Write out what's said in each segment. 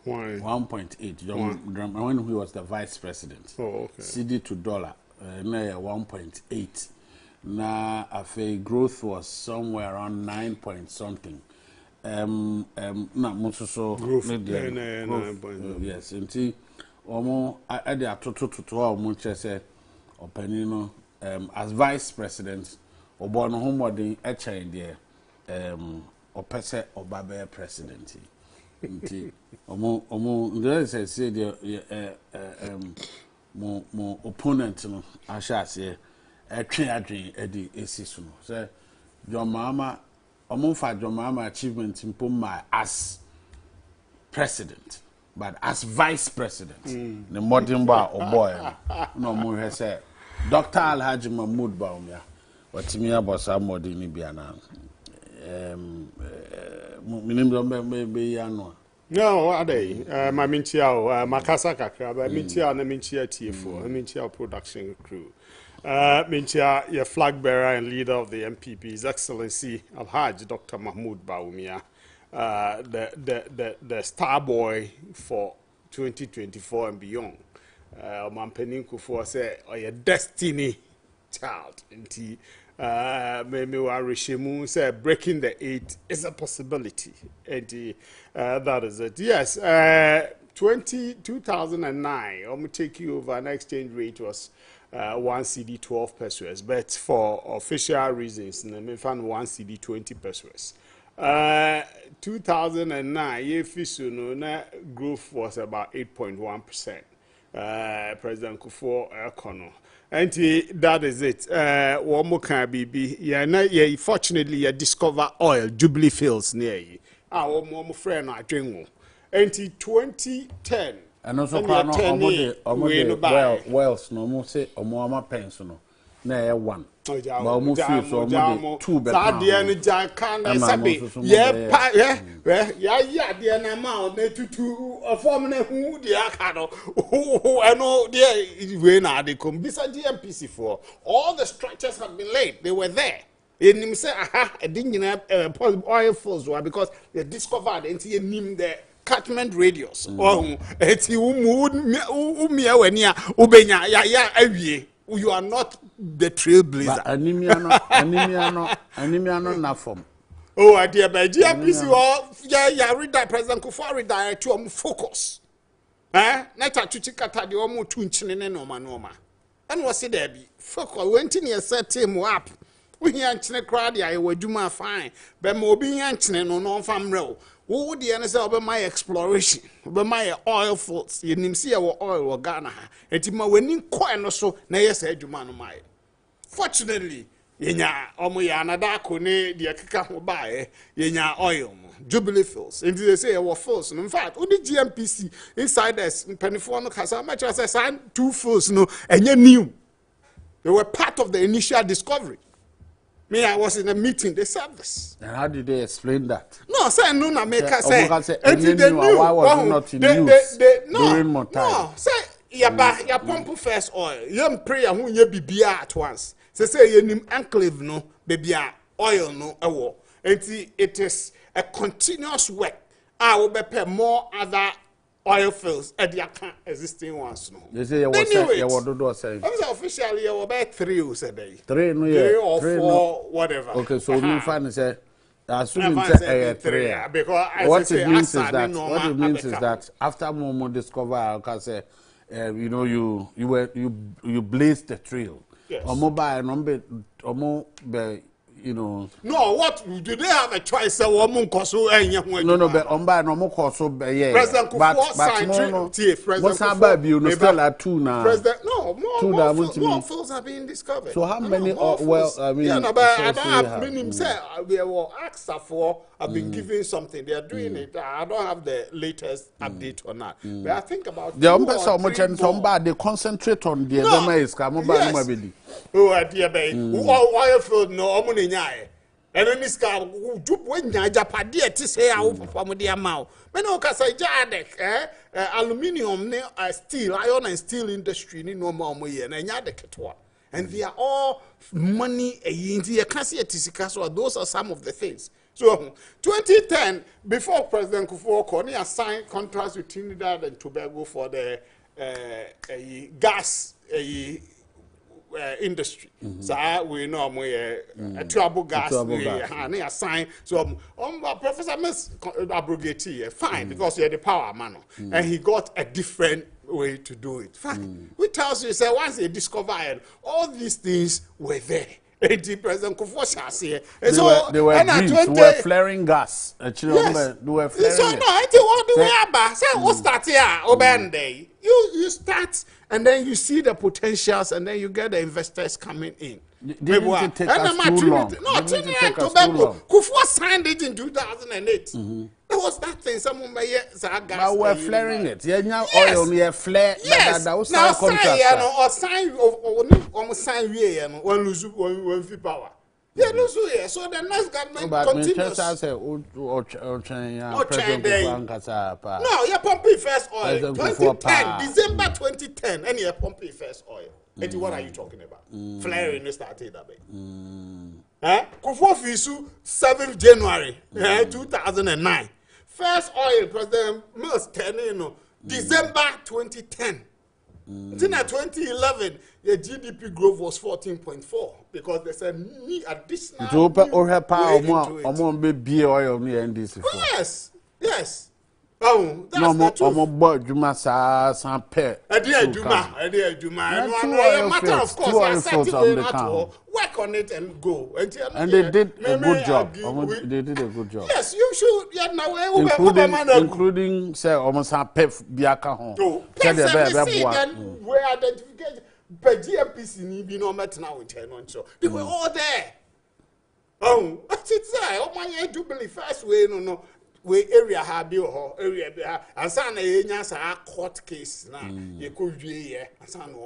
Why? 1.8. When he was the vice president. Oh, okay. CD to dollar, 1.8. Now, a growth was somewhere around 9 point something. Growth. Yes, until almost I did a total much as a opinion as vice president, or born homeward in Adjei there, or Pese or Babe presidency. There is a say more opponent, I shall say. Adwene Eddie Esisuno. Say your mama for your mama achievement in Puma as president, but as vice president. The modern bar or boy. No more has said Dr. Alhaji Mahmoud Baumia. What me about some more than Biana. Maybe No, Adjei. My Minchiao, Makasa Kakra, Minchia and Minchia T4, Minchia production crew. Minchia, your flag bearer and leader of the MPP, His Excellency Alhaji Dr. Mahmoud Baumia, the star boy for 2024 and beyond. Mpensenpensenmu say, or your destiny child. Maybe say breaking the 8 is a possibility. And that is it. Yes, 2009, I'm take you over, an exchange rate was 1 CD 12 pesos, but for official reasons, I found 1 CD 20 pesos. 2009, growth was about 8.1%. President Kufuor Ekono. And that is it. One more can be. Fortunately, you discover oil, Jubilee Fields near you. Our more friend, Adwene. And 2010. And also, Wells, no more say, or more pension. Nay, one. But almost two better. The amount to a former who the Akado. I know when they come. Besides the MPC for all the structures have been laid, they were there. And him say, aha, I didn't have oil falls because they discovered and see him the catchment radius. Oh, it's you are not the trailblazer. Anemia no form. Oh, I dear, by GPC, read that President Kufuor redirect to focus. Nata Chuchikata, the Omo Tunchin and Noma. And was it there be? Focus went in here, set him up. We ain't a crowd, I would do my fine. But more being antin on non farm row. What would the answer about my exploration? About my oil fields, you didn't see our oil or Ghana. And Tima winning coin or so, na yes, I do man my. Fortunately, yenya Omoyana Dakone, the Akaka will buy, yenya oil, Jubilee Fields. And they say our fields. In fact, only GMPC inside us, Pennyforno has how much as I signed 2 fields, no, and you knew. They were part of the initial discovery. Me, I was in a meeting, they said this. And how did they explain that? No, say no, na make us say. And they knew why was not in use during more time. No, say ya pump first oil. You pray who you be at once. Say you nim enclave no, baby oil no ewo. And it is a continuous work. I will be more other oil fields at the existing ones. No. They say you were saying. Officially, you were about 3 a day. 3 no, 3 or 4, whatever. Okay, so you find say, assuming say 3. Because what it means is that after Momo discover, I can say, you know, you blazed the trail. Yes. Or mobile number, or more, you know. No, what do they have a choice? No, but on by no more course, yeah. President Kufuor signed what's about you? No, still at 2 now. President, no, more fields have been discovered. So how many? Well, I mean, yeah, no, but I don't have many. Say we were asked for. I've been giving something. They are doing it. I don't have the latest update on that. But I think about they concentrate on the other. Oh, dear baby. Oil field no money nyai. And then this guy do when Japadia to say I will perform the amount. But no, because I jadek, aluminium, steel, iron and steel industry, no more money, and yadek. And they are all money. You can't see a Tisicaso. Those are some of the things. So 2010, before President Kufuor Kone signed contracts with Trinidad and Tobago for the gas industry. So we know a trouble gas and assign. So Professor Miss abrogate fine because he had the power man, and he got a different way to do it. Fine. We tells you say once they discovered all these things were there. President Kufuor say they were flaring gas. Actually, yes. they were flaring. So no, I think what do we have? Say what start here? Obende. You start and then you see the potentials and then you get the investors coming in. Didn't take us too long. No, Trinidad Tobago. Kufuor signed it in 2008. There was that thing. Someone may say gas. But we're flaring it. Yeah, now oil near flare. Yes. That was now sign or sign we one lose one free power. Yeah, no, so the next government continues. No, you're pumping first oil. 2010, December 2010, and you're pumping first oil. And what are you talking about? Flaring started that way. Kufuor Fisu, 7th January 2009. First oil, President Mills, December 2010. Then at 2011, the GDP growth was 14.4 because there's a new additional. Yes, yes. Oh, that's no, the truth. Matter of course, you are starting to work on it and go. And they did a good job. They did a good job. Yes, you should. Including say almost a pep biaka home. Then we identify the GMPC need be no matter now in China. So they were all there. Oh, what's it say? Oh my, do believe first way no. We area have your area and son a court case now. You could and son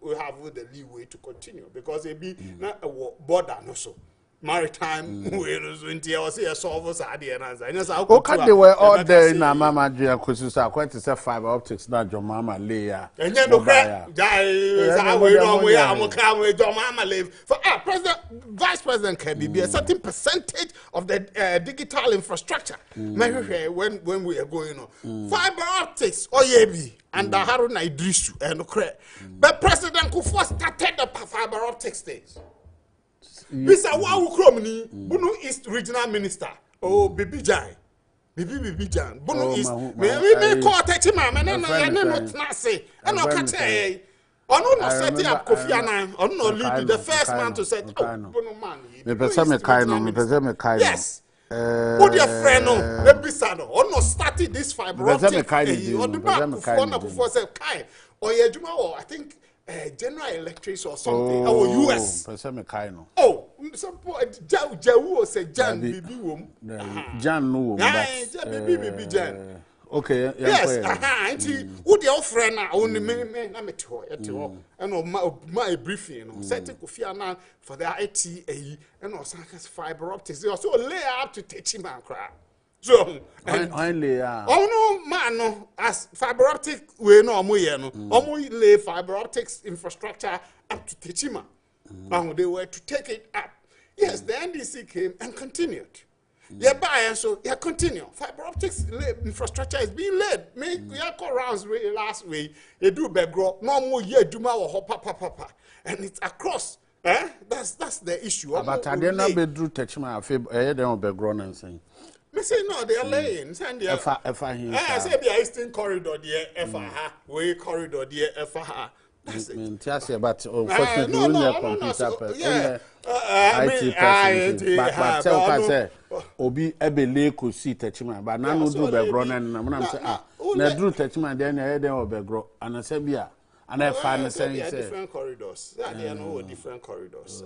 we have the leeway to continue because it be not a border no so. Maritime solvers are the answer. Okay, they were all there in Mama Jia Kususa, quite to say fiber optics, not your mama layer. And then no crack, we are Mama live. For President, Vice President can be a certain percentage of the digital infrastructure. When we are going on fiber optics, Oyebi, and the Haruna Idrisu, and crack. But President Kufuor started the fiber optics stage. Mr. Wawu Bunu East Regional Minister. Oh, Bibi Jan. Bibi Jan. Bunu East. Me call Tetima, and not say. And no catch. On no setting up Kofi Annan. On no lead the first man to set. Bunu man. Yes. Who their friend no? Lebisano. On no started this fiber optic. On the back Kufuor said Kai. Or Yejuma, I think. General Electric or something. US. Oh, some Jawu say Jan Bibi wom. Jan no. Bibi Jan. Okay. Yes. Auntie, who the friend now? Only me na me to. And my briefing. Setting Kofi Annan for the IT and also fiber optics. They also lay out to teach him and cry. So, no man no as fiber optic we no lay fiber optics infrastructure up to Techima. They were to take it up. Yes, the NDC came and continued. Yeah, buy and so continue. Fiber optics infrastructure is being laid. Make rounds last week. They do begro no more year Juma or papa. And it's across. That's the issue. But I did not be drew Techima they don't be grown and saying. I say no, they are laying. I say the Eastern corridor, the way corridor, the That's it. But unfortunately, we need a computer person. IT person. But tell us, say, Obi Ebele could see Techima, but now no do be grown and I'm say, na do Techima, then I will be grown. And I say, yeah. And I find the same different corridors. They are no different corridors.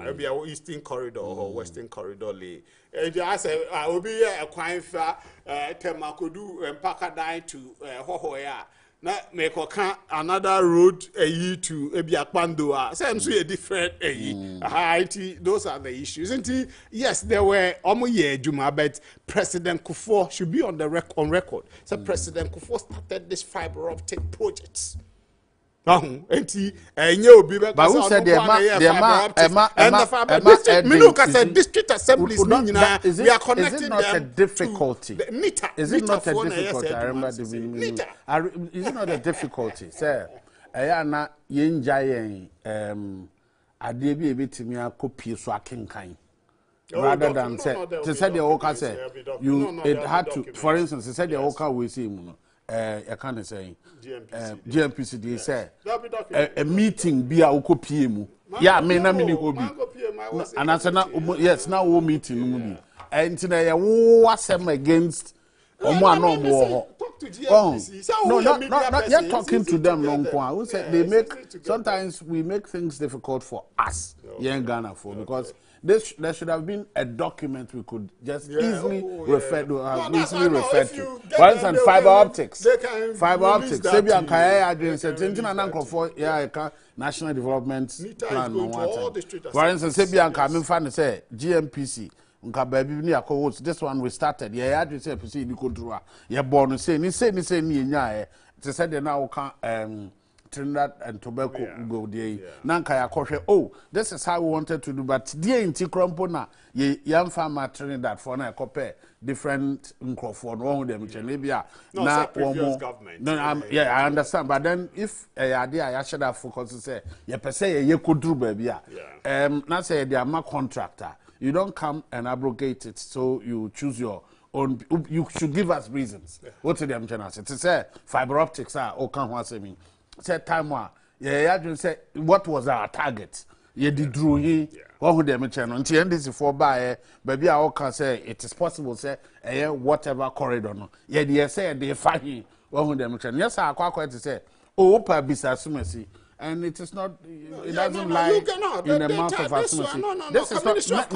Maybe a Eastern corridor or Western corridor. I say I will be a quite far Temakodu and Pakadai to Hohoya. Now make another road to Ebiakpando. Same so a different those are the issues. And yes, there were almost Juma, but President Kufuor should be on record. So President Kufuor started this fiber optic projects. enti enye obi be But who said the district assemblies we are connecting is it not them a difficulty? to NITA. Is it not a for difficulty? I remember the NITA. Is it not a difficulty? Sir, na yenja ade bi ebetimi akopie so akenkan. Rather than say, to say the Oka say, it had to, for instance, they said the Oka we see, I can't say, GMPC, they say, a meeting be a Oko PM. Yeah, me na mini hobby. And I said, yes, now we meeting. And today, what's them against Oma no more. No, not you're talking to them long time. Who said they make, sometimes we make things difficult for us, young Ghana for, because there should have been a document we could just easily refer to. For instance, fiber optics. Fiber optics. Sebi ankaya Adwene said, National Development Plan. For instance, Sebi ankaya fan say GMPC. This one we started. Yeah, Adwene say PC ni kodrua. Yeah, born say ni nya. They said they now can Trinidad and Tobago go there. Nanka ya koshe. Oh, this is how we wanted to do. But dear in Tikrompo na young farmer Trinidad for na compare different microphone. One them Chenebia. No, previous government. No, yeah, I understand. But then if idea I should have focused to say, yeah, per se ye could do baby. Not say they are my contractor. You don't come and abrogate it, so you choose your own. You should give us reasons. What to them channel? To say fiber optics are or can't want to mean. Said time one, yeah, say what was our target? You did drew he, what would them channel? Until end this for by, baby, I can say it is possible, say, whatever corridor. No, yeah, they say they find him, what would them channel? Yes, I quite to say, oh, Pabisa Sumasi. And it is not, it doesn't lie in the mouth of Asumasi. This is not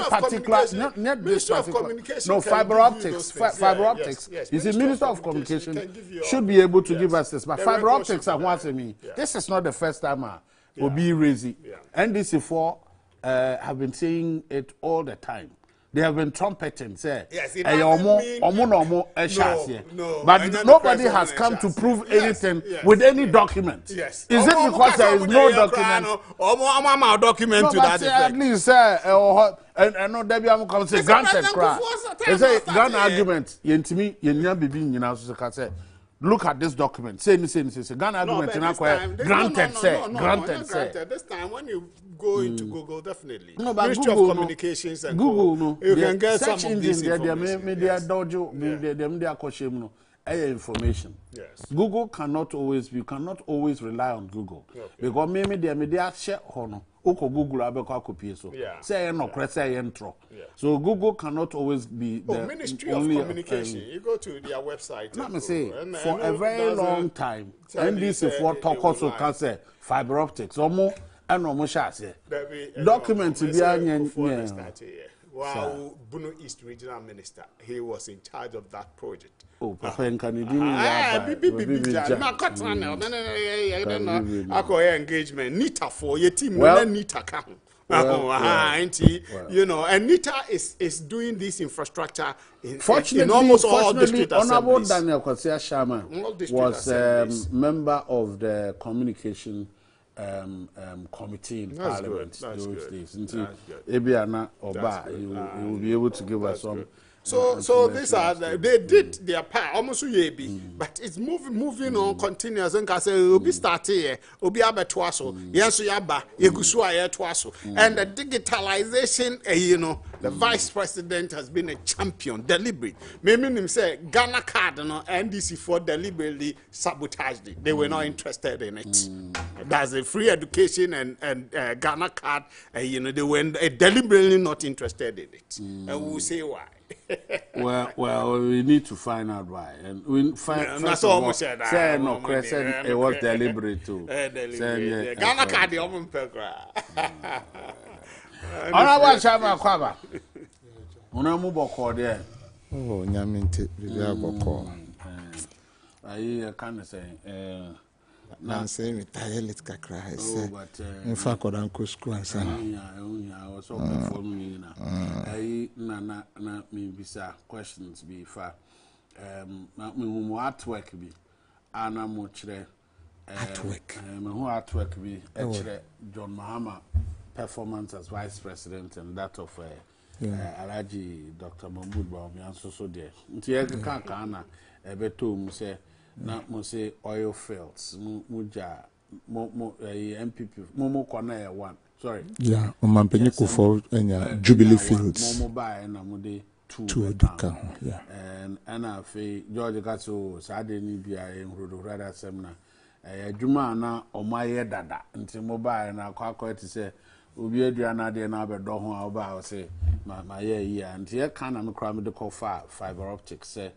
particular, not this particular. No, fiber optics. Fiber optics. You see, Minister of Communication should be able to give us this. But fiber optics are once me. This is not the first time will be raising. NDC4 have been saying it all the time. They have been trumpeting, say, no, but nobody has come to prove anything with any document. Is it because there is no document? Document to that at least, and no, Debbie, I'm going to say, granted, they say, grand argument, Yentimi, Yenya Bibi, you know, say, look at this document. Say, Ghana argument, granted, say. This time, when you go into Google, definitely. No, but Ministry Google, of Communications and Google, you can get some of this information. Information. Yes. Google you cannot always rely on Google. Because maybe the media share hono. Oko Google abeko copy so. Say no say intro. So Google cannot always be the Ministry of Communication. You go to their website. Let me say for a very long time, NDC4 talk also can say fiber optics. Omo and omo sha say. Documents be Wow, Bono East Regional Minister, he was in charge of that project. Oh, Papa engagement. NITA for your team, NITA come. You know, and NITA is doing this infrastructure in almost all district assemblies. Honorable Daniel Kwasia Sharma was member of the communication committee in Parliament those days. Ebiana Oba, he will be able to give us some. So these are they did their part almost but it's moving on continuous. And say obi start here, obi abetwaso, yenso yaba, yegusu ayetwaso, and the digitalization, you know, the vice president has been a champion, deliberate. Maybe him say Ghana card, no, NDC4 deliberately sabotaged it. They were not interested in it. That's a free education and Ghana card, you know, they were deliberately not interested in it, and we'll say why. well, we need to find out why, and we find. That's almost said. Say no, Crescent. It was deliberate too. Ghana card, the open program. Honorable Chama Kwaba. Unamu boko there. Oh, nyaminte, bibi boko. I can't say. Now say me tired kakra say. In fact, kodanko school and sana. I was so performing na me bisa questions be fa me artwork bi ana mo kire artwork. Who artwork be actually John Mahama performance as vice president and that of Adjei Dr. Mahmoud Bawumia so there. Nti e kan na ebeto mu say na mo say oil fields muja MPP mo kona one. Sorry. Yeah, Mpensenpensenmu for Jubilee Fields. Mo buy na mo dey to educa. Yeah. And I feel George Gato Saturday ni bia enrodo rather semna. Adwuma na omaye dada nti mobile na kwakọ ti say obi aduana de na abedo ho a oba say ma ye yi nti e kan na me kra me de call fiber optics say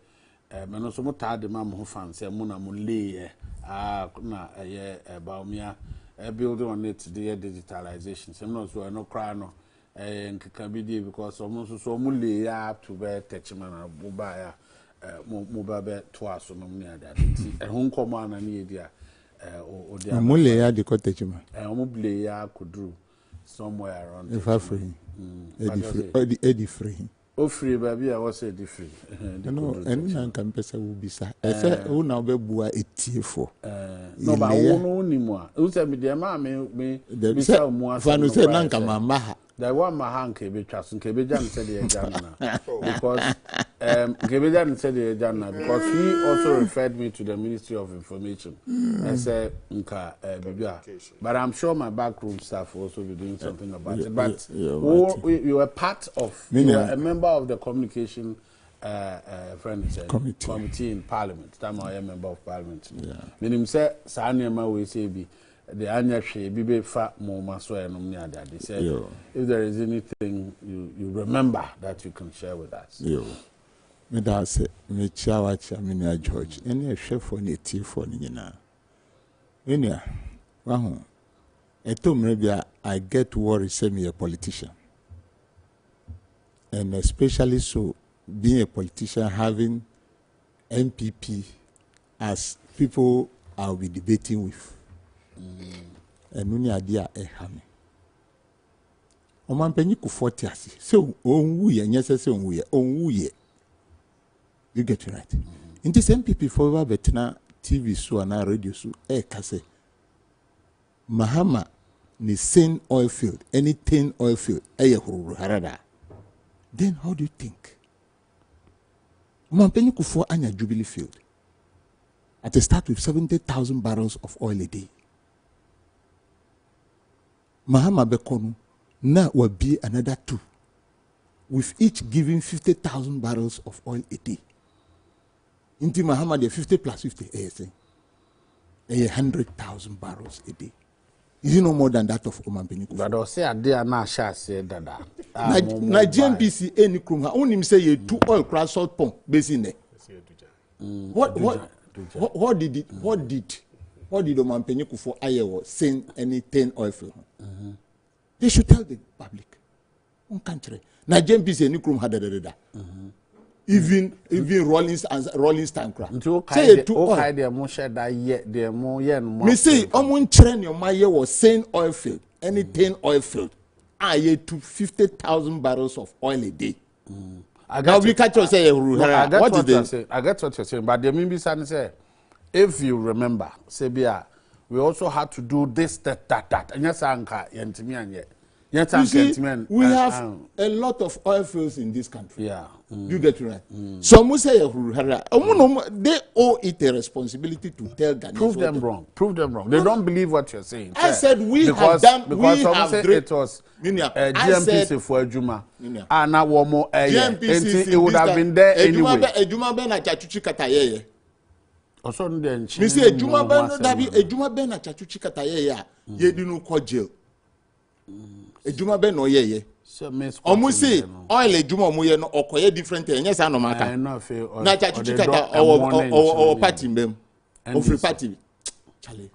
me no so muta de ma mo fan say mo na mo lay na ye Bawumia build on it the digitalization say no so no kra no nkeka bi dey because so mo lay up to be techman na mobile mobile be to aso no me ada nti e ho nkomo ana ne ye dia Mule ya di cottage man. Mule ya kudru somewhere around. If I free, Eddie free. Oh free baby, I was Eddie free. No, and na campesa will be sa. I say who now be bua etiefo. No, but who ni mo? Who say me dey ma me say mo asa. Fanu say na nka mama. There one my hand ke be twaso ke be jam say the jam because ke be jam say the jam because he also referred me to the Ministry of Information and said nka bibia, but I'm sure my backroom staff also be doing something about it. But you were part of, you were a member of the communication committee in Parliament. That I am a member of Parliament. Meaning say sa nneema we say bi the anya hwe bibe fa mo maso enom ni ada. They said if there is anything you remember that you can share with us. Me da say me chawa me na George ene hwe for ne ti for ni nyina. Enia wa ho eto mre bia I get worried say me a politician. And especially so being a politician having MPP as people I'll be debating with. And nuni adia ehame. Mpensenpensenmu ku 40 asi. So onwu ye nyese se onwu ye. You get it right. In this MPP for betna TV so na radio so kase. Mahama ni sane oil field, any 10 oil field hururu harada. Then how do you think? Mpensenpensenmu for anya Jubilee field. At a start with 70,000 barrels of oil a day. Mahama Bekono now will be another 2, with each giving 50,000 barrels of oil a day. Inti Mahama the 50 plus 50, 100,000 barrels a day. Is it no more than that of Mpensenpensenmu? But I say Adjei na sha say dada. Na GMPC any krum ha onim say ye 2 oil crash salt pump basin there. What did Mpensenpensenmu for Iowa send any 10 oil field? They should tell the public. One country. Na GMPC any krum had da. Even rolling stand crack. Say to oil the mo share that ye the mo ye no. Me say omun train your my year was saying oil field. Any 10 oil field. Ye to 50,000 barrels of oil a day. I got we catch say what did they say? I get what you're saying, but the Mimbi say if you remember, Sebia, we also had to do this, that. And yes, Anka, Yentimian, we have a lot of oil fields in this country. Yeah. You get it right. Some will say they owe it a responsibility to tell Ghanaians. Prove them wrong. Prove them wrong. They don't believe what you're saying. I said we have done. Because some say it was GMPC for Ejuma. And now one more GMPC. It would have been there anyway. Ejuma ben na chachuchi kataye. Also, then me say Ejuma ben no dabi Ejuma ben na chachuchi kataye ya. Ye dinu ko jail. Ejuma ben no ye. Omu say oil ejuma omu ye no okoye different thing. Yes, I know maka. Na chachuchi kata or party mbem. Or free party. Charlie,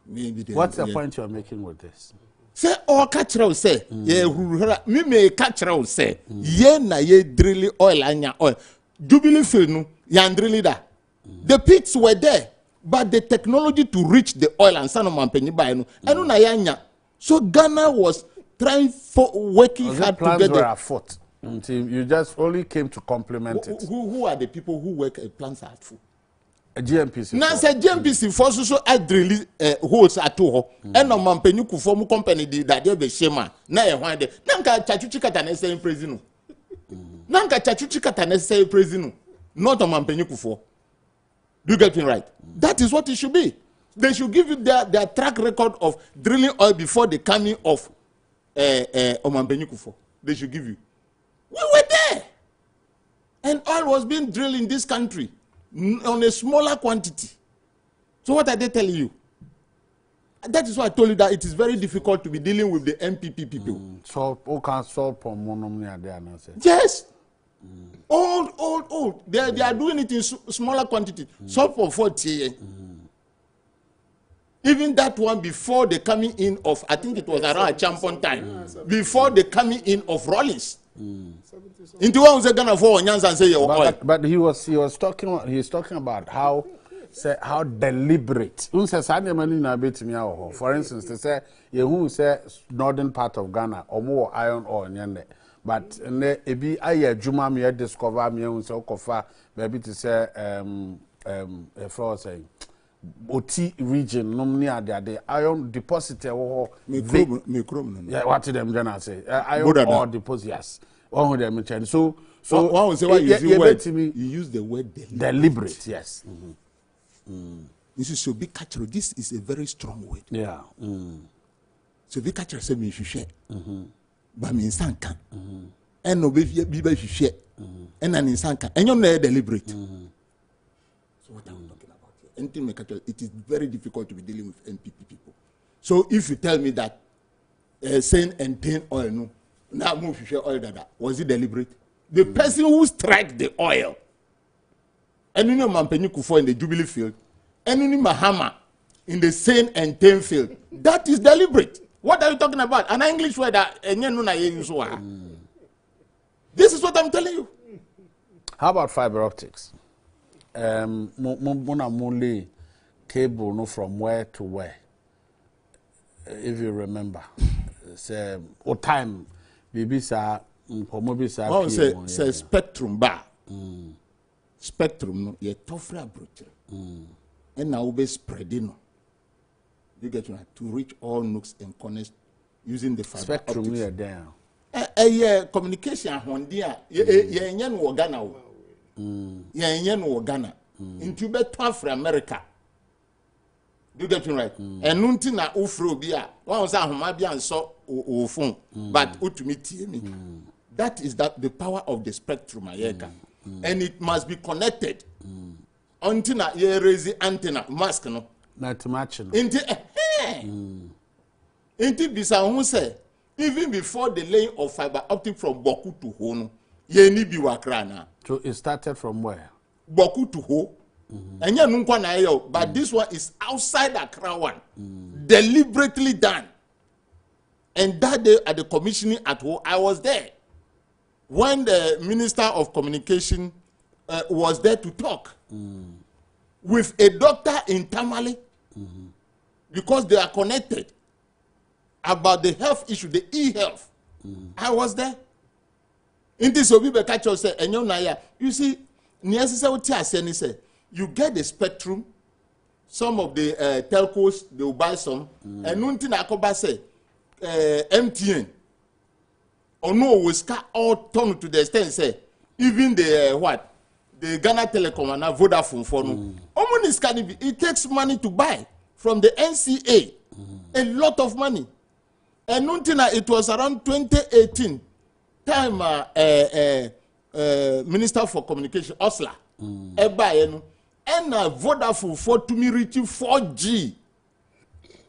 what's the point you're making with this? Say all catch round say ye me me catch round say ye na ye drilling oil anya oil. Jubilee field no yan drilling that. The pits were there, but the technology to reach the oil and San Mpensenpensenmu no enu na yanya. So Ghana was trying for working hard to get were afoot until you just only came to complement it. Who are the people who work at plants are afoot? a GMPC. Now say GMPC for so drill holes at all. And no Mpenyu Kufomu company that they be shema. Na e hwan de. Nanka chachuchi kata na say president. Nanka chachuchi kata na say president. Not on Mpenyu Kufo. Do you get me right? That is what it should be. They should give you their track record of drilling oil before the coming of Mpenyu Kufo. They should give you. We were there. And oil was being drilled in this country on a smaller quantity. So what are they telling you? That is why I told you that it is very difficult to be dealing with the MPP people. So, who can solve problem there? Yes. Old. They are doing it in smaller quantity. Salt for 40. Even that one before the coming in of, I think it was around a champion time, before the coming in of Rollins. Into one was gonna for Nyanza and say but he was talking about how deliberate. For instance, they say who say northern part of Ghana or more iron ore nyande. But ebi aye juma me discover me unse okofa maybe to say for saying Oti region normally are the iron deposit microbe. Yeah, what them gonna say? Iron ore deposit, yes. One of them mentioned. So one will say why you use the word deliberate, yes. This is so big catcher. This is a very strong word. Yeah. So big catcher say me share. But me insan kan. And no be share. And an insan kan. And you're not deliberate. So what I'm talking about here? Anything catcher, it is very difficult to be dealing with NPP people. So if you tell me that saying and oil no. Now move oil that was it deliberate? The person who strike the oil, and you know Mpenyu Kufo in the Jubilee field, and you know Mahama in the Saint and Ten field, that is deliberate. What are you talking about? An English word that this is what I'm telling you. How about fiber optics? Mona cable no from where to where, if you remember. Say o time bibi sa mpomo sa pie say spectrum bar spectrum no ye tofra approach and now be spreading no you get to reach all nooks and corners using the fiber spectrum optics. Here down yeah communication hondi a ye enye no Ghana o ye enye no Ghana into be to America. Do you get me right? And nunti na ufro bia. One say ahoma bia nso o phone. But utumi tie me. That is the power of the spectrum ayeka. And it must be connected. Until na ye raise antenna mask no. Na to match no. Inti bisa who say even before the laying of fiber optic from Kwaku to Ho no, ye ni bi wakra na. So it started from where? Kwaku to Ho. But this one is outside Accra one, deliberately done. And that day at the commissioning at home, I was there when the Minister of Communication was there to talk with a doctor in Tamale because they are connected about the health issue, the e-health. I was there. In this, you see, you get the spectrum, some of the telcos, they will buy some, and nothing akoba say MTN. Or no, we scar all turn to the extent say, even the the Ghana Telecom and Vodafone for no. It takes money to buy from the NCA, a lot of money. And nothing, it was around 2018, time Minister for Communication, Osla, and Vodafone for to me reaching 4G.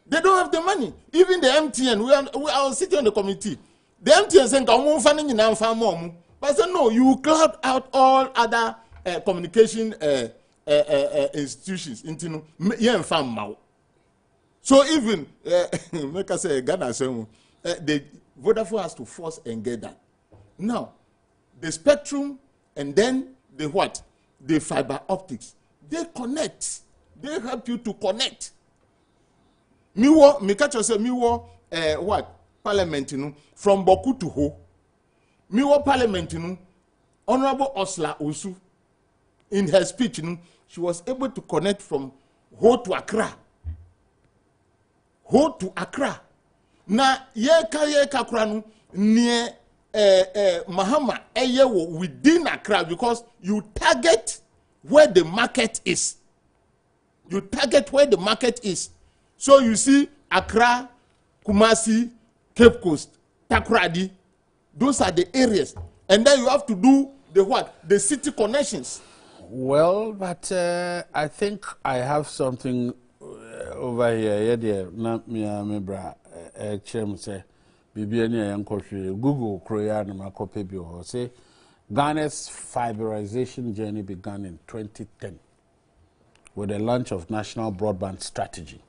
They don't have the money. Even the MTN, we are sitting on the committee. The MTN saying, but I said, no, you cloud out all other communication institutions. So even, make us say, Ghana, the Vodafone has to force and get that. Now, the spectrum and then the what? The fiber optics. They connect. They help you to connect. Me catch yourself, what? Parliament, from Kwaku to Ho. Parliament, Honorable Osla Owusu, in her speech, she was able to connect from Ho to Accra. Ho to Accra. Na yeka kuranu near Mahama within Accra, because you target where the market is. You target where the market is. So you see Accra, Kumasi, Cape Coast, Takoradi. Those are the areas. And then you have to do the what? The city connections. Well, but I think I have something over here. Yeah, dear. Na me bra. Chem say, Bibiani and Google Korea and Makopebio say, Ghana's fiberization journey began in 2010 with the launch of National Broadband Strategy,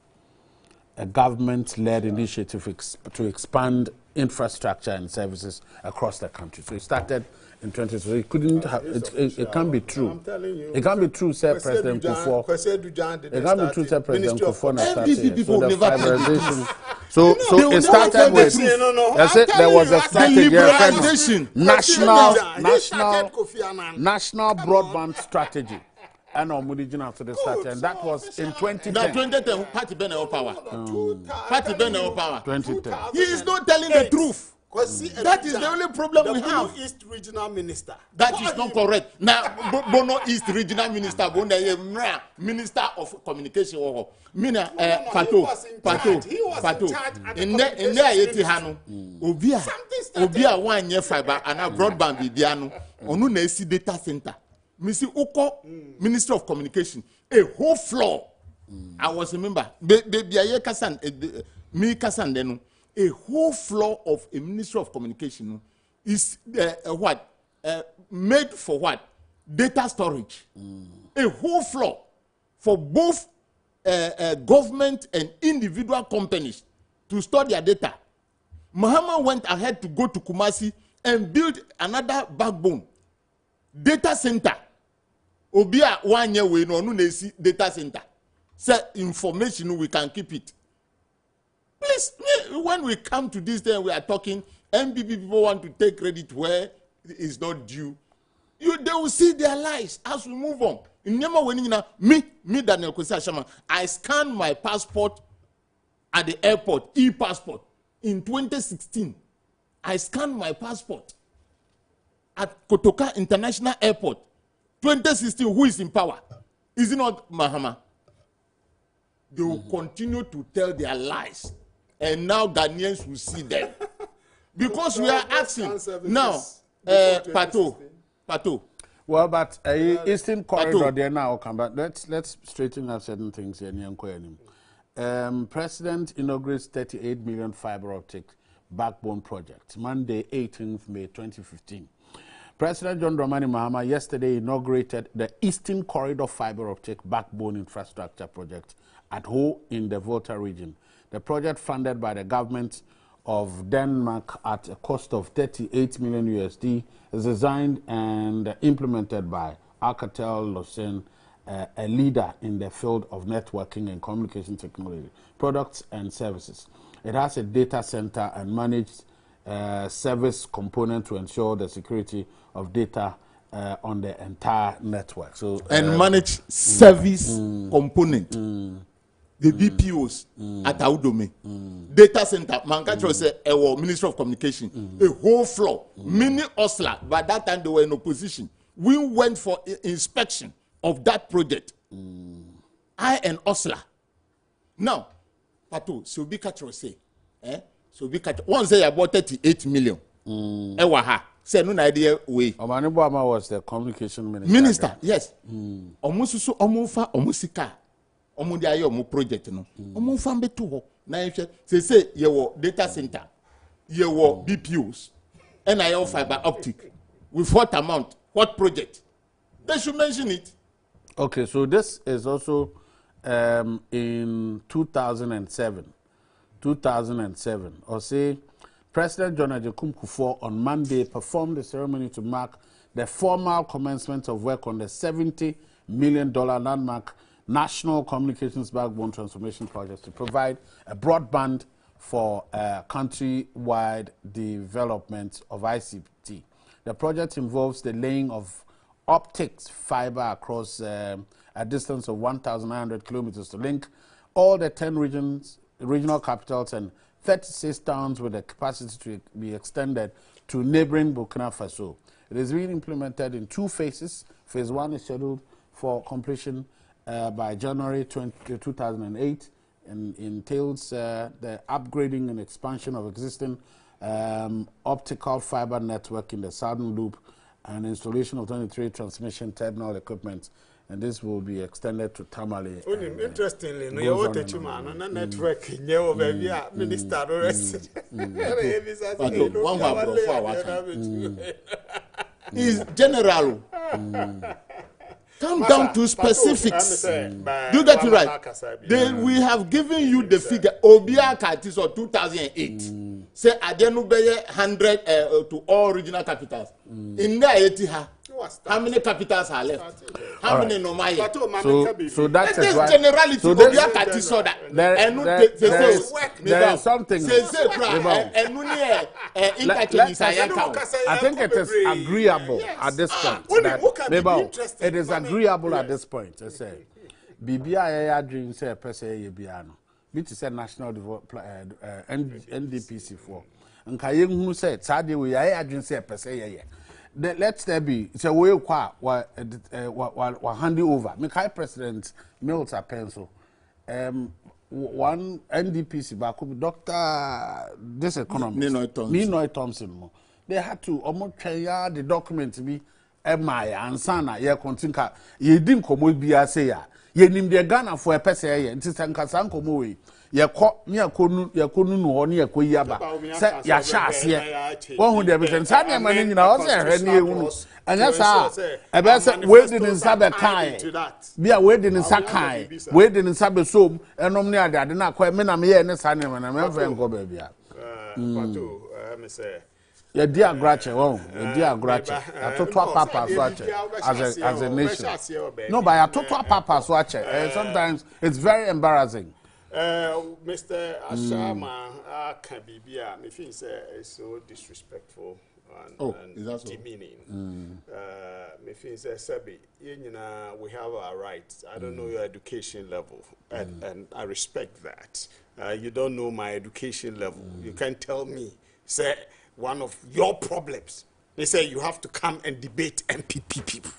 a government-led initiative to expand infrastructure and services across the country. So it started in 2020. So it couldn't have, it can't be true. I'm telling you. It can't be true, said President Kufuor. It can't be true, said President Kufuor. So the fiberization. So it started with, there was a strategy, national broadband strategy. And to the start, and that was in 2010. That 2010, Party Benel Power. Party Benel Power. 2010. He is not telling the truth. That is the only problem we have. The East Regional Minister. That is not correct. Now, Bono East Regional Minister, Minister of Communication. Mina Pato. In there, Hano. Obia 1 year fiber and a broadband Bibiano. Onu na esi data center. Missy Oko, Minister of Communication, a whole floor. I was a member. A whole floor of a Minister of Communication is what? Made for what? Data storage. A whole floor for both government and individual companies to store their data. Mahama went ahead to go to Kumasi and build another backbone. Data center. Obia 1 year we no nesi data center. Say information we can keep it. Please, when we come to this day we are talking, MBB people want to take credit where it is not due. They will see their lies as we move on. Me Daniel Kwesi Ashama, I scanned my passport at the airport, e-passport, in 2016. I scanned my passport at Kotoka International Airport. 2016, who is in power? Is it not Mahama? They will continue to tell their lies. And now Ghanaians will see them. Because we are asking. Now, Pato. Well, but Eastern Corridor there now come back. Let's straighten up certain things here. President inaugurates 38 million fiber optic backbone project, Monday, 18th May 2015. President John Dramani Mahama yesterday inaugurated the Eastern Corridor fiber optic backbone infrastructure project at Ho in the Volta region. The project, funded by the government of Denmark at a cost of 38 million USD, is designed and implemented by Alcatel-Lucent, a leader in the field of networking and communication technology, products and services. It has a data center and managed service component to ensure the security of data on the entire network. So and manage service component. The BPOs at Audome. Data center, Mankacho said, Ministry of Communication, a whole floor, mini Osla. By that time, they were in opposition. We went for inspection of that project. I and Osla. Now, Pato, so be catch say, so be catch. One say about 38 million. Ewaha. Say no idea way. Omanibuama was the communication minister. Minister, yes. Omususu omufa omusika. Omudia yo mu project no. Omufa mbeto ho. Na yehwe say ye wo data center. Ye wo BPOs. And I fiber optic. With what amount? What project? They should mention it. Okay, so this is also in 2007. 2007. Or say President John Adjei Kufuor on Monday performed the ceremony to mark the formal commencement of work on the $70 million landmark National Communications Backbone Transformation Project to provide a broadband for country-wide development of ICT. The project involves the laying of optics fiber across a a distance of 1,900 kilometers to link all the 10 regional capitals and 36 towns with the capacity to be extended to neighboring Burkina Faso. It is being implemented in 2 phases. Phase 1 is scheduled for completion by January 2008 and entails the upgrading and expansion of existing optical fiber network in the southern loop and installation of 23 transmission terminal equipment, and this will be extended to Tamale. Interestingly, no, you want to man on a network in your baby, Minister arrested. Is general. Come down to specifics. Do that right. We have given you the figure. Obia Katis or 2008. Say Adwene 100 to all regional capitals. In there, how many capitals are left? How many normal? So that is why. Generality. So there is something. I think it is agreeable at this point. It is agreeable at this point. I say, BBI dream say per se yebiano. Me to say national NDPC for. And Kayem who said, Sadi we dream say per se. Let's there be so we hand over. Mekai President Mills a pencil. One NDPC back Dr. This economist Ninoy Thompson. They had to almost try the document to be and sana ye continue ye dim komo bia say ya ye nim de Ghana for a person ye nti sankasan komo we ye ko me akonu no ho ne yakoyi aba say ya sha ase won hu de be san na mani nyina o say hwe ne ewu anya sa e be say we di nsa be kan bia we di nsa kan we di nsa be som enom ne ade na kwa me na me ye ne sa ne na me mfa enko ba bia Pato me say yeah, dear Grache, dear Grache. I told Papa Swache as a nation. No, but I told Papa Swache. Sometimes it's very embarrassing. Mr. Ashama, can be me feel it's so disrespectful and demeaning. Me feel Sabi, we have our rights. I don't know your education level, and I respect that. You don't know my education level. You can't tell me, say. One of your problems. They say you have to come and debate MPP people.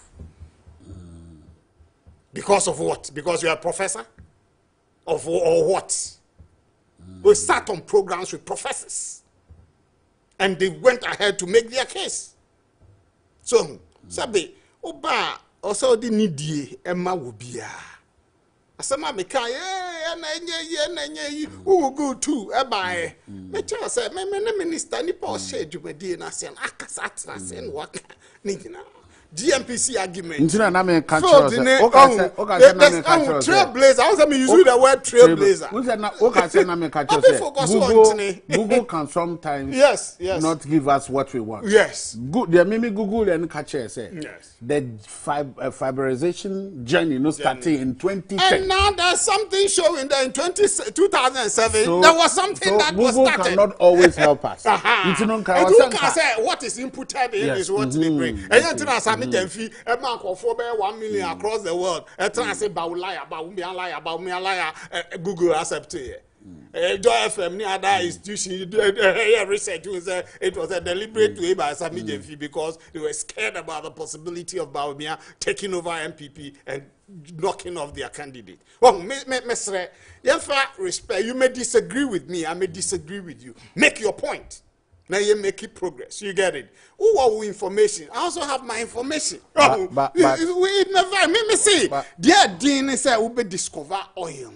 Because of what? Because you are a professor? Or what? We sat on programs with professors. And they went ahead to make their case. So, Sabi, Oba, also the needy Emma Wubia. Asama meka who will go to Ebae. Me tell say me minister ni pa share dwumadi na say akasa say waka nigina GMPC argument. Ntina na me ka chiro say o ka say na me ka chiro say trailblazer. I was me use the word trailblazer. Who said na o ka say na me ka chiro say Google can sometimes yes not give us what we want. Yes. Good there me Google and ka chiro say yes. The fiberization journey no starting in 2010. And now there's something showing that in 2007 there was something that Google was started. Cannot always help us. And you can say what is inputted in is what they bring. And you can say a man for 1 million across the world. And you say about liar, Google accepted. Joy FM ni other institution research it was a deliberate way by Sami Jemfi because they were scared about the possibility of Baumia taking over MPP and knocking off their candidate. Well, Mesre, respect. You may disagree with me. I may disagree with you. Make your point. Now you make it progress. You get it. Who are we information? I also have my information. But we never. Me see. Dear Dean said we be discover oil.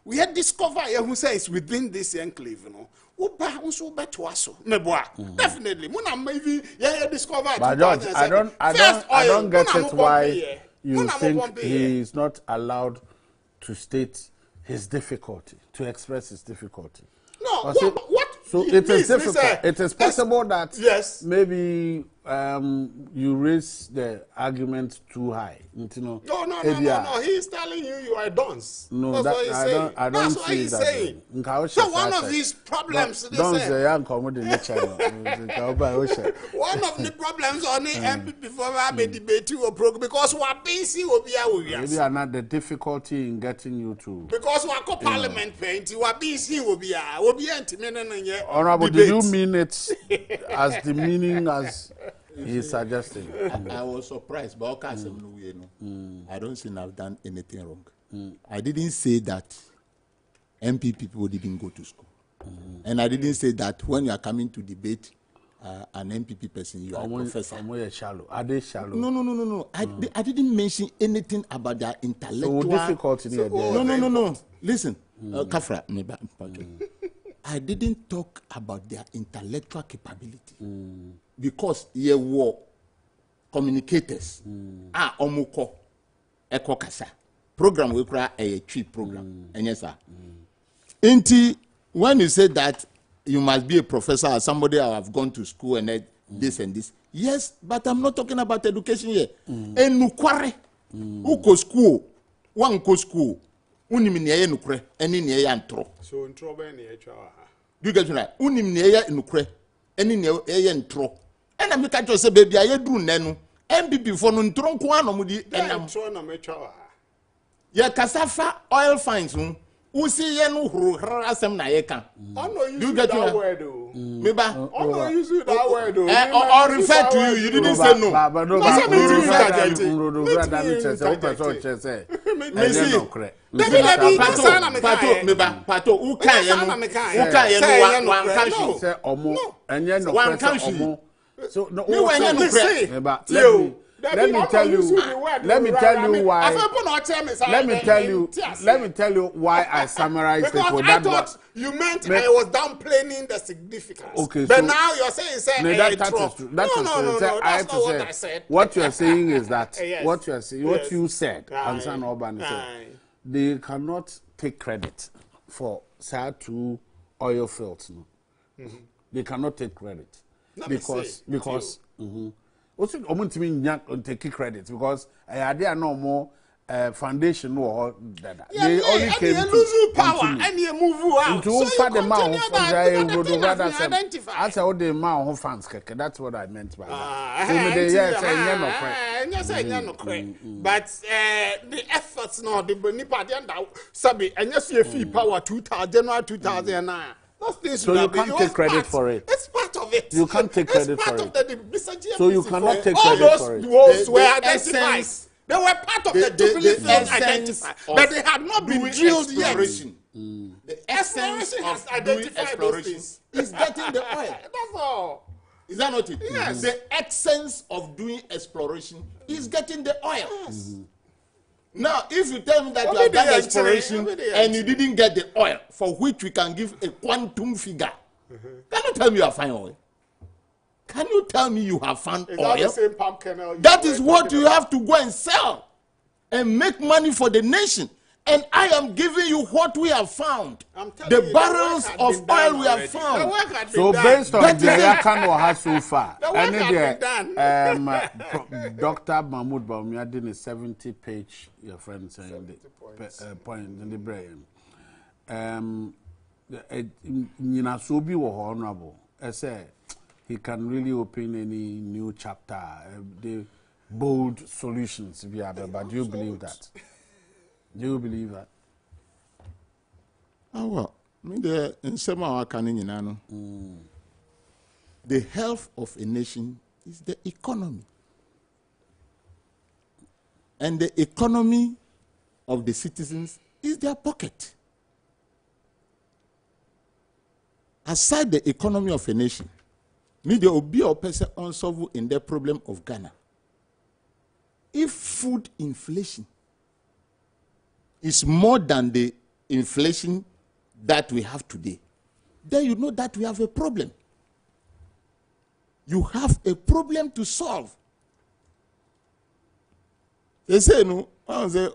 We had discovered who says it's within this enclave, you know. Definitely. Maybe discovered. But George, I don't get it why you think he is not allowed to state his difficulty, to express his difficulty. No, what? So it is difficult. It is possible that yes. maybe you raise the argument too high. No. He's telling you are a dunce. No, that's what he's saying. I don't that's what he's saying. So one of his problems. Don't say young comedy in the channel. One of the problems on the MP before I be debating or program because we are busy. Maybe are not the difficulty in getting you to. Because we are parliament paint. We are busy. We be Honorable, do you mean it as the meaning as he's suggesting? I was surprised, but I don't think I've done anything wrong. I didn't say that MP people didn't go to school. And I didn't say that when you are coming to debate an MPP person, you are a professor. Are they shallow? No. I didn't mention anything about their intellectual. So difficulty there. No. Listen, Kafra, I didn't talk about their intellectual capability because they were communicators. Omuko, Eko Kasa. Program we cry a cheap program. And yes, sir. When you say that you must be a professor or somebody who have gone to school and this and this, yes, but I'm not talking about education here. And nukware, uko school, one ko school, uniminiye nukre, eni niye yantro. So intro be ni echa. Do you get me? Uniminiye nukre, eni niye yantro. And I'm make just say baby, I do nenu. MPP for no ntro ko ano mudi enam. So na mecha. Ya kasafa oil finds Usi yenu asem na yeka. You get that word though. Meba. No use that word though. Or refer to you. You didn't say no. Pato. Who can you? So no. Let me tell you why. Let me tell you why I summarized it. Because I thought you meant I was downplaying the significance. Okay, but so now you're saying no, that's not what I said. What you're saying is that what you said, Ansan Orban said, they cannot take credit for two oil fields. No? They cannot take credit because. Also, take credit because they are no more foundation or that. They only came to power and you move out. To so the mouth I said all the mouth fans. That's what I meant by that. But the efforts now, the Nipa Sabi, and yes, you feel power 2009. So you can't take credit for it. It's part of it. You can't take credit for it. So you cannot take credit for it. All those were identified. They were part of the Jubilee field identified, but they had not been drilled yet. The essence of doing exploration is getting the oil. That's all. Is that not it? Yes. The essence of doing exploration is getting the oil. Yes. Now, if you tell me that you have done exploration and you didn't get the oil, for which we can give a quantum figure, can you tell me you have found oil? Can you tell me you have found oil? That the same palm kernel that is what you have to go and sell and make money for the nation. And I am giving you what we have found. The barrels of oil we have found. So based on the Yakano has so far, Dr. Mahmoud Baumia did a 70-page, your friend saying the point in the brain. Ninasobi was honorable. I said he can really open any new chapter, the bold solutions. But do you believe that? Do you believe that? Oh, well, the health of a nation is the economy. And the economy of the citizens is their pocket. Aside the economy of a nation, there will be a person unsolved in the problem of Ghana. If food inflation is more than the inflation that we have today, then you know that we have a problem. You have a problem to solve. They say, no, I say,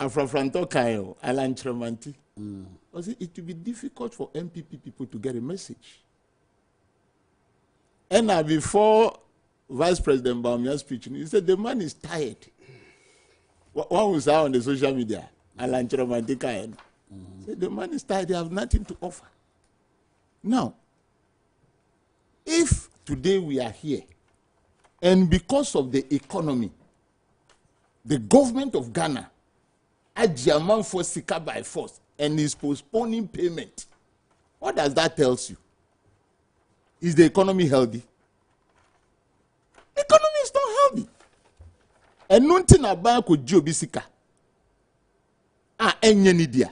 Afrofranto Kayo, Alan Tremanti. It will be difficult for MPP people to get a message. And now before Vice President Baumia's speech, he said the man is tired. One was out on the social media, Alan Chiramantika, said the man is tired, they have nothing to offer. Now, if today we are here, and because of the economy, the government of Ghana, Adjei for Sika by force, and is postponing payment, what does that tell you? Is the economy healthy? The economy is not healthy. And nothing about Jobi Sika. Nidia.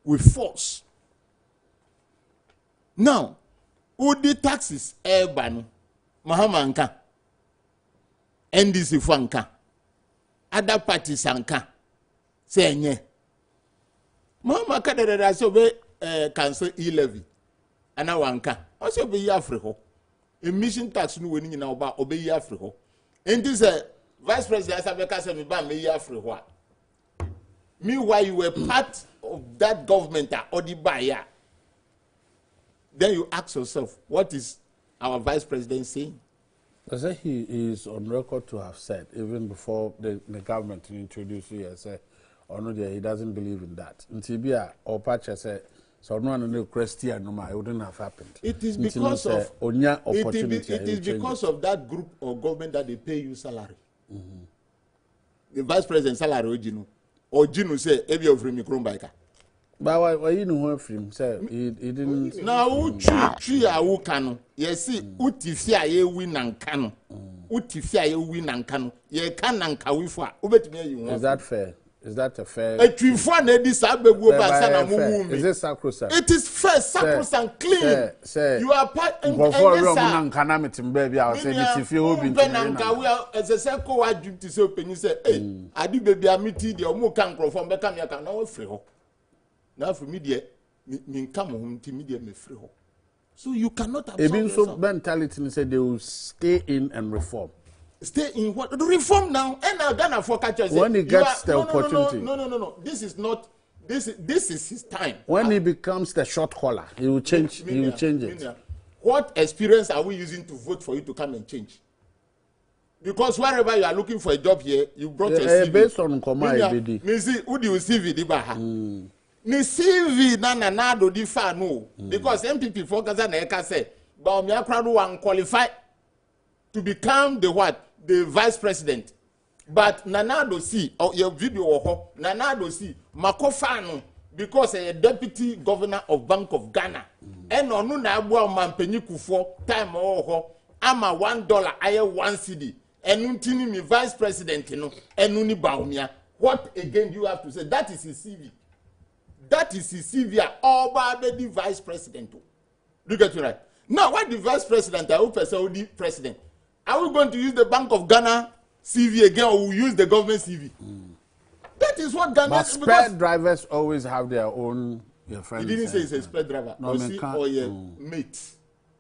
With force. Now, who the taxes ban Mahamanka, NDC Fanka, other parties Sanka, say nye. Mahama kadere so be cancel e-levy. Ana wanka. Also be Africa. Emission tax no winning in our obey Africa. And this Vice President Asabeka said me ban me Africa. Meanwhile, you were part of that government or the buyer. Then you ask yourself, what is our Vice President saying? I say he is on record to have said, even before the government introduced you, said, or no, he doesn't believe in that. In Tibia or Pacha said, so no one knew Christian, no, it wouldn't have happened. It is because of opportunity. It is because of that group or government that they pay you salary. The Vice President salary, or Jinu say, every of him, Krumbika. But why you know him? Say he didn't. Now, tree a cano. Yes, see, utifia ye win and cano. Utifia ye win and cano. Ye can and kawifa. Is that fair? Is that a fair? A tree for Neddy Sabe Woba. Is it sacrosanct? It is fair, sacrosanct, clean. Say, you are part and Kanamit baby. I say, if you will be as a circle, I do to open. You say, hey, I do baby, I meet you, or more can grow from Beckham. You can know free. Now for media, me come home to media me free. So you cannot have so mentality said they will stay in and reform. Stay in what? Reform now. And now Ghana for catchers. When he gets the opportunity. No. This is not. This is his time. When he becomes the short caller, he will change. He will change it. What experience are we using to vote for you to come and change? Because wherever you are looking for a job here, you brought a CV. Based on Komai. Who do you CV di baha? Ni CV na do di fa no. Because MPP focus na eka say, ba me akrado wan qualify to become the what? The vice president. But Nanado see, or your video or Nanado see, Makofano, because a deputy governor of Bank of Ghana. And on Nuna Mampenyiku for time or ama $1, I have 1 CD. And Nuntini me vice president, and Nuni Baumia. What again do you have to say? That is his CV. That is his CV. All by the vice president. Look at you right. Now, what the vice president, I hope the president. Are we going to use the Bank of Ghana CV again, or we use the government CV? That is what Ghana. But spare drivers always have their own. Your friends. He didn't say it's a spare driver. No, or your mate.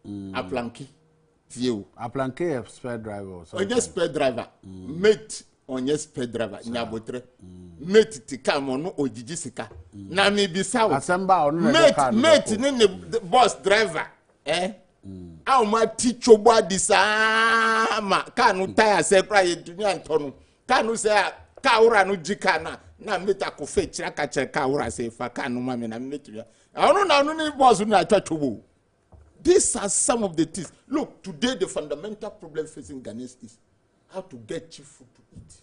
A planky. A planky of spare driver. Or just spare driver. Mate on your spare driver. Nyabotre. Mate tikamo no ojijisika. Na me bisawo. Asamba mate the boss driver. How my teacher body sama kanu tire se kra yedumi antonu kanu se ka ura no jikana na meta ko fe kira ka kire ka ura se fa kanu ma me na metu anu na anu ni boss na atwatwo. These are some of the things. Look, today the fundamental problem facing Ghanaians is how to get cheap food to eat.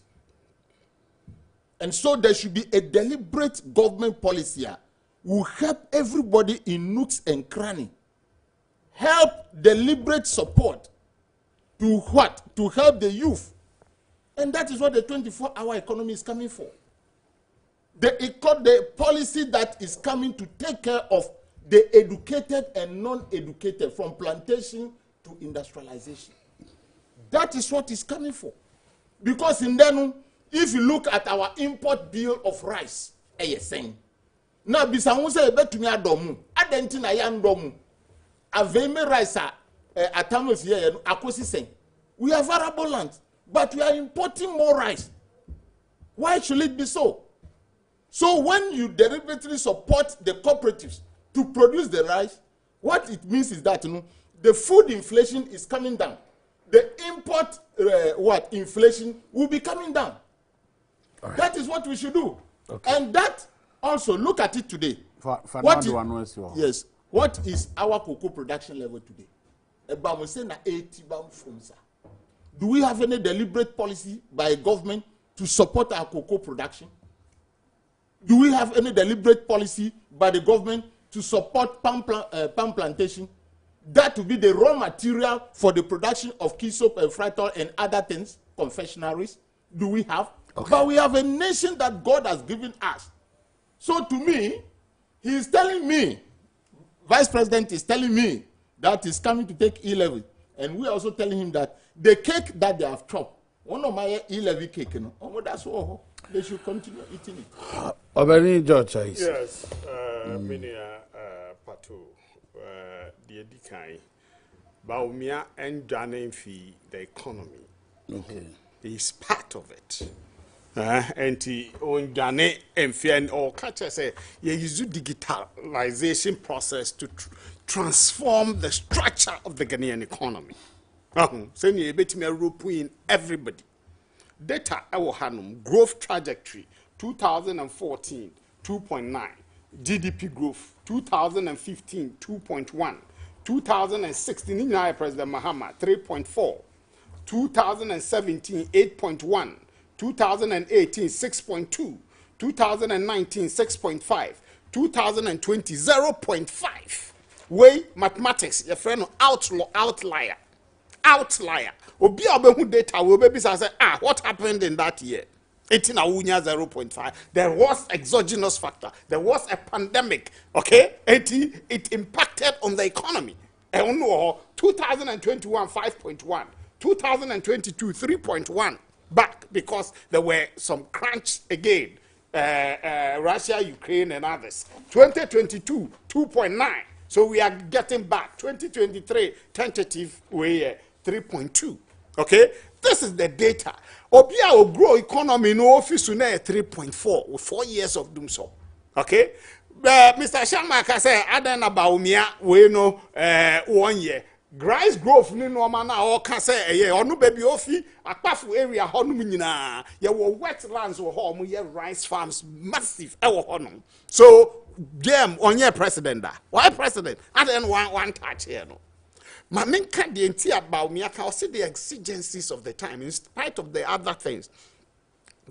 And so there should be a deliberate government policy here who help everybody in nooks and crannies. Help deliberate support to what? To help the youth. And that is what the 24-hour economy is coming for. The policy that is coming to take care of the educated and non-educated from plantation to industrialization. That is what is coming for. Because in then, if you look at our import bill of rice, now bisangu say betumi adomu, adentina yandomu. Aveme rice atamos here akosi sen. We have arable land, but we are importing more rice. Why should it be so? So when you deliberately support the cooperatives to produce the rice, what it means is that the food inflation is coming down. The import inflation will be coming down. Right. That is what we should do. Okay. And that also, look at it today. Yes. What is our cocoa production level today? About 80 pounds. Do we have any deliberate policy by government to support our cocoa production? Do we have any deliberate policy by the government to support palm plantation? That will be the raw material for the production of key soap and fritol and other things, confectionaries. Do we have? Okay. But we have a nation that God has given us. So to me, he is telling me, Vice President is telling me that he's coming to take E-levy. And we are also telling him that the cake that they have chopped, one of my E-levy cake, that's all. They should continue eating it. Adwene George. Yes, Pato, the Edikai, Baumia and Jane fee the economy. Okay. Is part of it. And he on Jane and Fian or catcher say, you use digitalization process to transform the structure of the Ghanaian economy. Send you a bit more rope in everybody. Data our Hanum growth trajectory 2014 2.9, GDP growth 2015 2.1, 2016 President Mahama 3.4, 2017 8.1, 2018 6.2, 2019 6.5, 2020 0.5. Way mathematics, your friend outlier. Obi abehu data we be say what happened in that year? 18 awunya 0.5. There was exogenous factor. There was a pandemic. Okay, it impacted on the economy. 2021 5.1, 2022 3.1 back because there were some crunch again. Russia, Ukraine, and others. 2022 2.9. So we are getting back. 2023 tentative way 3.2. Okay, this is the data. Obia will grow economy no office na 3.4 with 4 years of doom so. Okay, Mr. Shamaka say Adwene Baumia we know 1 year. Rice growth ni normal na all can say eh onu baby ofi akpafu area honum nyina ye wo wetlands wo ho ye rice farms massive e wo honum. So them onye president da. Why president? Adwene one touch here no. Ma menka the entire about me, I can see the exigencies of the time in spite of the other things.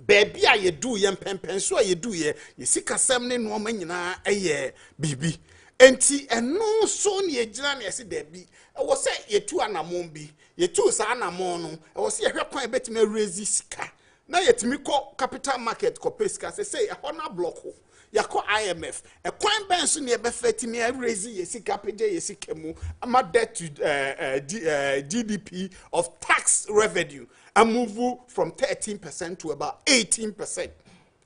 Baby, you do ye Mpensenpensenmu you do ye see kasem no man nyina eye bibi. Enti eno so ne gyina ne se da bi. E wo se ye tu anamon bi, ye tu sa anamon no. E wo se ye hwe kwan betime raise sika. Na yetimi ko capital market ko pesika say e hona block ho. Yako IMF a coin bench near Befetti me raise yesika page yesika mu ama debt to GDP of tax revenue and move from 13% to about 18%.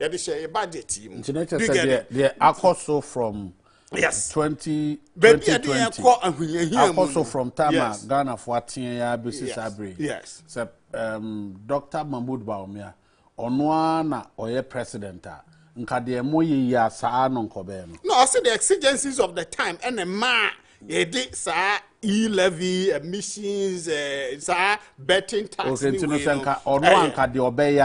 Yeah, share a budget team. The also from yes 2020 also from Tama yes. Ghana 14 year basis abre yes so Dr. Mahmoud Baumia onwa na oye president no, I see the exigencies of the time and the man did E-levy emissions betting tax okay, baby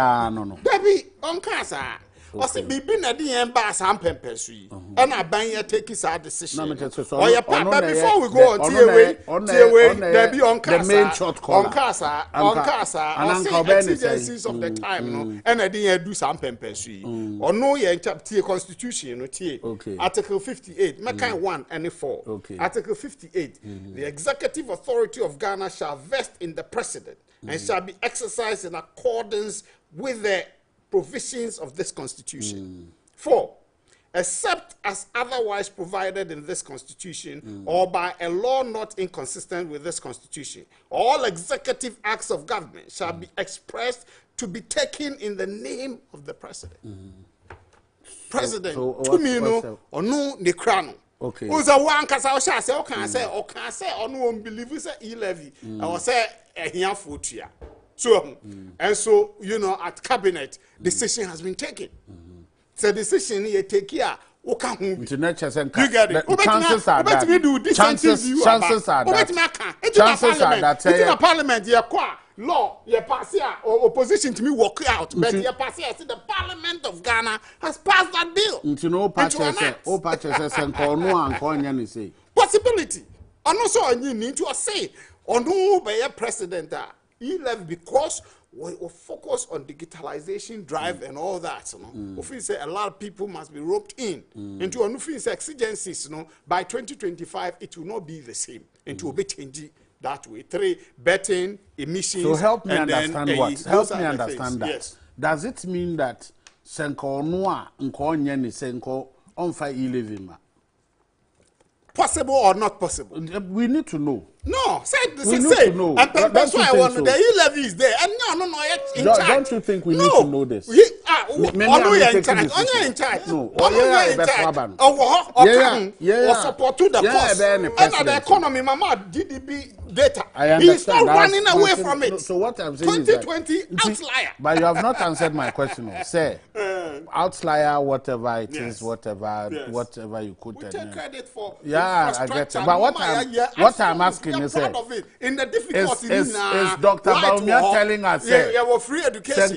on casa or see bibi na di emba sam pempesu yi and aban take his decision or your papa before we go on TAW there be on casa the main short on casa or see exigencies of the time no and I didn't do sam pempesu yi or no ye chapter constitution no tie article 58 make 1 and 4 article 58 the executive authority of Ghana shall vest in the president and shall be exercised in accordance with the provisions of this constitution. 4. Except as otherwise provided in this constitution or by a law not inconsistent with this constitution, all executive acts of government shall be expressed to be taken in the name of the president. President, to me no or no nekrano. Okay. Who's a one cause I shall say or can say or no one believe say E-levy. I will say a here foot here. So and so you know at cabinet decision has been taken. the decision you take here. You get it. Chances are that. Chances are that. In parliament, you law, you pass here, or opposition to me work out, but you pass here. See, the Parliament of Ghana has passed that bill. Possibility. And also, you need to say, or no, by a president, he left because we focus on digitalization drive and all that. You know, say a lot of people must be roped in into exigencies. You know, by 2025, it will not be the same. Into be changing that way. 3, betting, emissions. So help me understand what? Help me understand that. Yes. Does it mean that Senko Noa Nko Nyeni Senko on fire e-living? Possible or not possible? We need to know. No, we need to know. And that's why I want the e-levy is there. And no, in charge. Don't you think we need to know this? In charge. No. Support to the cost. And the economy, mama, GDP data. He's not running away from it. So what I'm saying 2020 is outlier. But you have not answered my question. Say, outlier, whatever it is, whatever you could. We take credit for I get it. But what I'm asking is, in the difficulty is Dr. Baumia telling us, free education.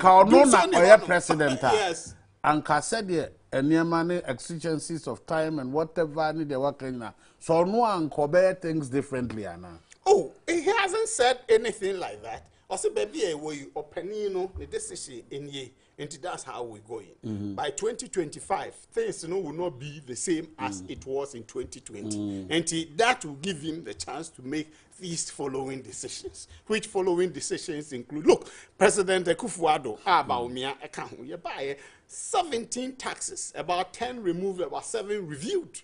President. Yes. And said any money exigencies of time and whatever need the working now. So no one compare things differently, Anna. Oh, he hasn't said anything like that. I said, baby, we open the decision in ye. And that's how we're going. By 2025, things will not be the same as it was in 2020. And that will give him the chance to make these following decisions. Which following decisions include, look, President Akufo-Addo, you buy 17 taxes, about 10 removed, about 7 reviewed,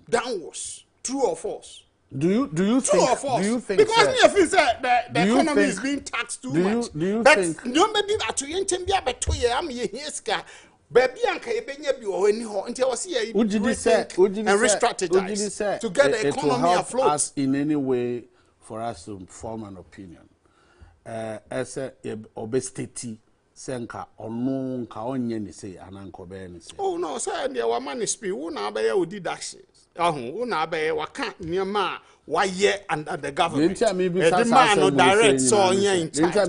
downwards, true or false. Do you think because the economy is being taxed too much? Do you think maybe that you intend be a to am here baby anka ebenya bi o ani ho nti I see you and re-strategize to get the economy afloat. Us in any way for us to form an opinion. As a obesity senka onu nka onye ni say ananko be ni say. Oh no, say there wa man speak who na be ya deductions. Who na be waka niema why under the government. The man no direct so in charge.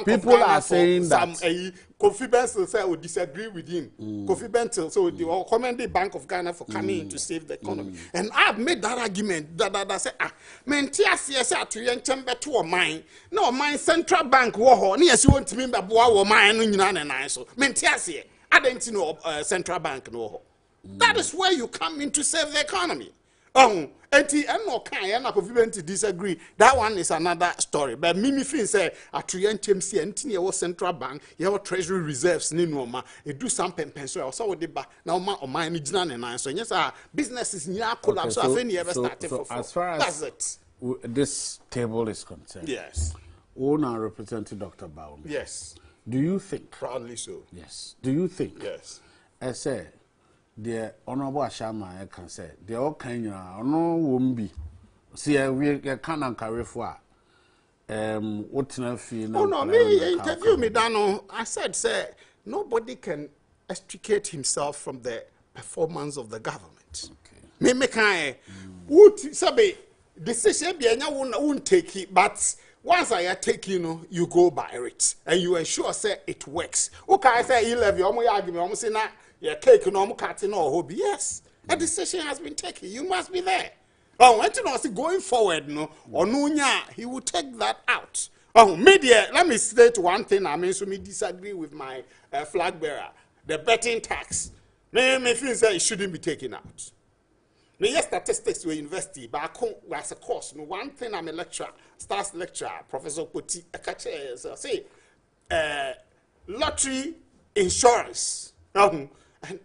People are saying that Kofi Bentil say we disagree with him. Kofi Bentil so the recommended Bank of Ghana for coming in to save the economy. And I've made that argument that say mentia say to yen chamber to mine. No mine central bank wo ho na yes won timi beboa wo mine no nyina na nan so. Mentia say I don't know central bank no ho. That is where you come in to save the economy. And no kind of disagree. That one is another story. But Mimi Fin say at TMC and your central bank, your treasury reserves ni norma. It do some pension or so de ba now ma or mine and so yes, businesses near collapse. So ever started for as far as that's it. This table is concerned. Yes. Owner representing Dr. Baum. Yes. Do you think? Proudly so. Yes. Do you think? Yes. I say the honorable Ashama I can say the all kind of no won't be. See, we can't carry for what na feel. Oh no, me interview me Dano. I said, say nobody can extricate himself from the performance of the government. Okay. Me can would sabe decision be anya won't take it, but once I take you go by it and you ensure say it works. Okay, I say 11 you argument almost say na your cake no more cutting or hobby. Yes, a decision has been taken. You must be there. Oh, I don't know, going forward, no, or no, he will take that out. Oh, media, let me state one thing. I mean, so me disagree with my flag bearer. The betting tax. Me feel say it shouldn't be taken out. Me, yes, statistics we university, but I can't as a course. No, one thing I'm a lecturer, stars lecturer, Professor Poti, say, lottery insurance.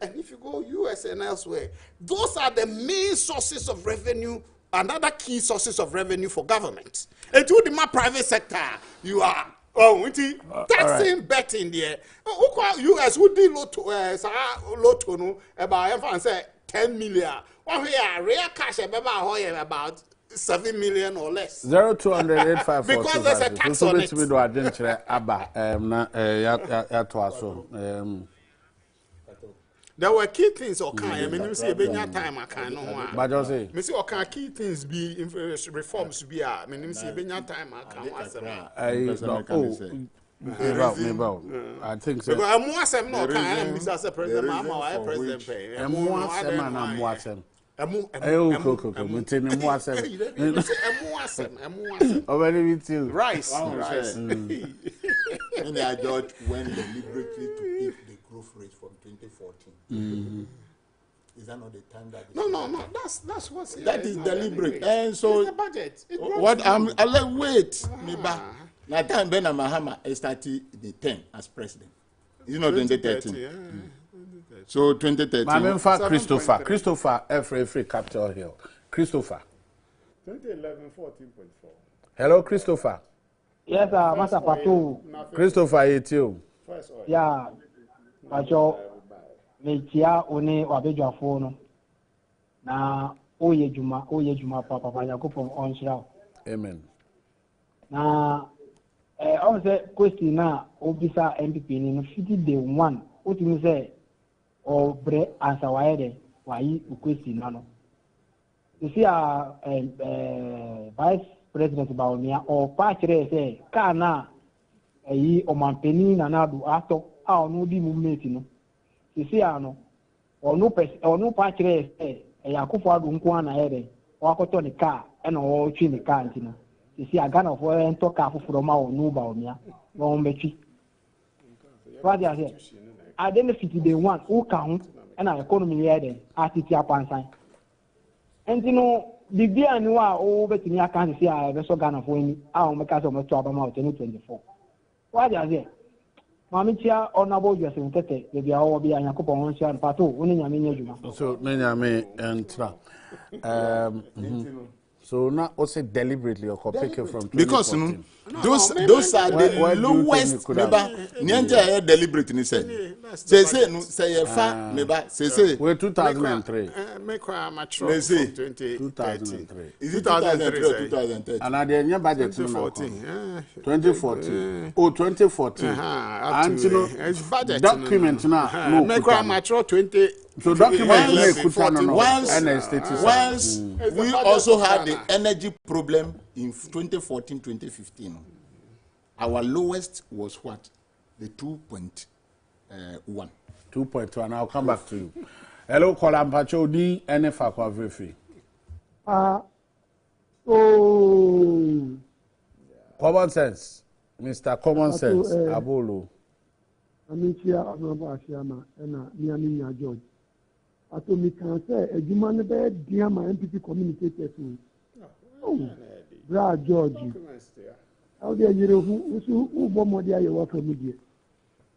And if you go US and elsewhere, those are the main sources of revenue, another key sources of revenue for government. And to the private sector, you are taxing betting there. US would do lotto no about everyone say 10 million. One here, real cash about 7 million or less. 0200 because there's a tax on it. There were key things or kind. I mean, see, benya time I can no. But just say, me see or can key things be reforms be I mean, see, benya time I can was I think so. I'm more some no can. Mr. President, I'm a president pay. I'm more some and I'm watching. Already with you. Rice. And I judge when deliberately to keep the growth rate from 2014. Is that not the time that? No. That's what's that is deliberate. And so the budget. What I'll wait. Me back. Now time Ben Mahama started the 10 as president. It's not 2013. So 2013. My name is Christopher F. Capitol Hill. Christopher. 2011 14.4. Hello, Christopher. Yes, Master Pato. Christopher, it's you. Yeah, Pato. Metia one wabejwa fono. Na oye juma papa Yakupon on shroud. Amen. Na I say question na obisa MPP ni 50 day 1. What you say? Or bre answer why question no. You see Vice President Baumia or Pachre say kana o mampeni na nadu ato a no di movement no. You see ano or no Pachre say Yakufo adu nko na ere o akoto ni car e na o twi ni car ntina. You see Ghana for ento car fufuro ma o no Baumia no mbetwi. What you say? I didn't fit the one who count and our economy here at it upon and you know, the beer and you are over to me. I can't see I ever saw Ghana for me. I'll make us almost trouble about 2024. Why are they? Mamma, honorable, you are saying that they are all being a couple of and Pato, winning a miniature. So many are me and so now also deliberately or pick from because those are the lowest Nianja deliberately said. Say fa meba say we're 2003. Make mature 2003. Is it 2003 or 2013? And I didn't budget 2014. 2014. Oh, 2014. And you know, it's budget document now. No, make mature 20. So document once we also had the energy problem in 2014-2015. Our lowest was what? The 2.1. 2.1. And I'll come back to you. Hello, Kolampacho D. NFA kwa vrefi. Common sense. Mr. Common Sense. Abolo. Amicia Honorable Asiama and Miami George. Atomic can say a human bed, dear my MPP communicators. Oh, Bra George. How dare you who bomb dia you work for media?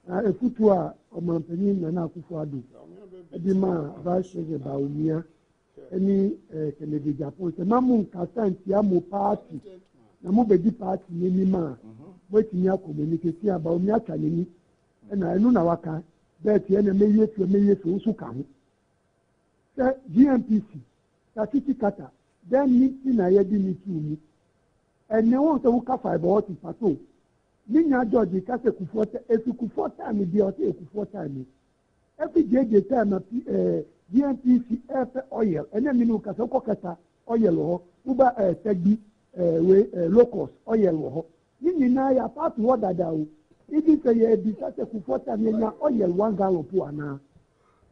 A futua or Mampeni and Akufadu. Edima Vice President Baumia, any Kennedy Japon, the Mamun Castan Tiamo party, Namobedi party, Nima, waiting your communication about Mia Chanini, and I know Nawaka, that the enemy to me to come. GMPC, Tatiti Kata, then meeting I had in me. And no one to look up about it at all. Nina George, Kasa Kufota, if you could 4 times, the other 4 times. Every day, the time of GMPC oil, and then you can Kata oil, Uber Tegby, locals, oil. Nina, apart what I do, it is a disaster Kufota, oil 1 gallon per now.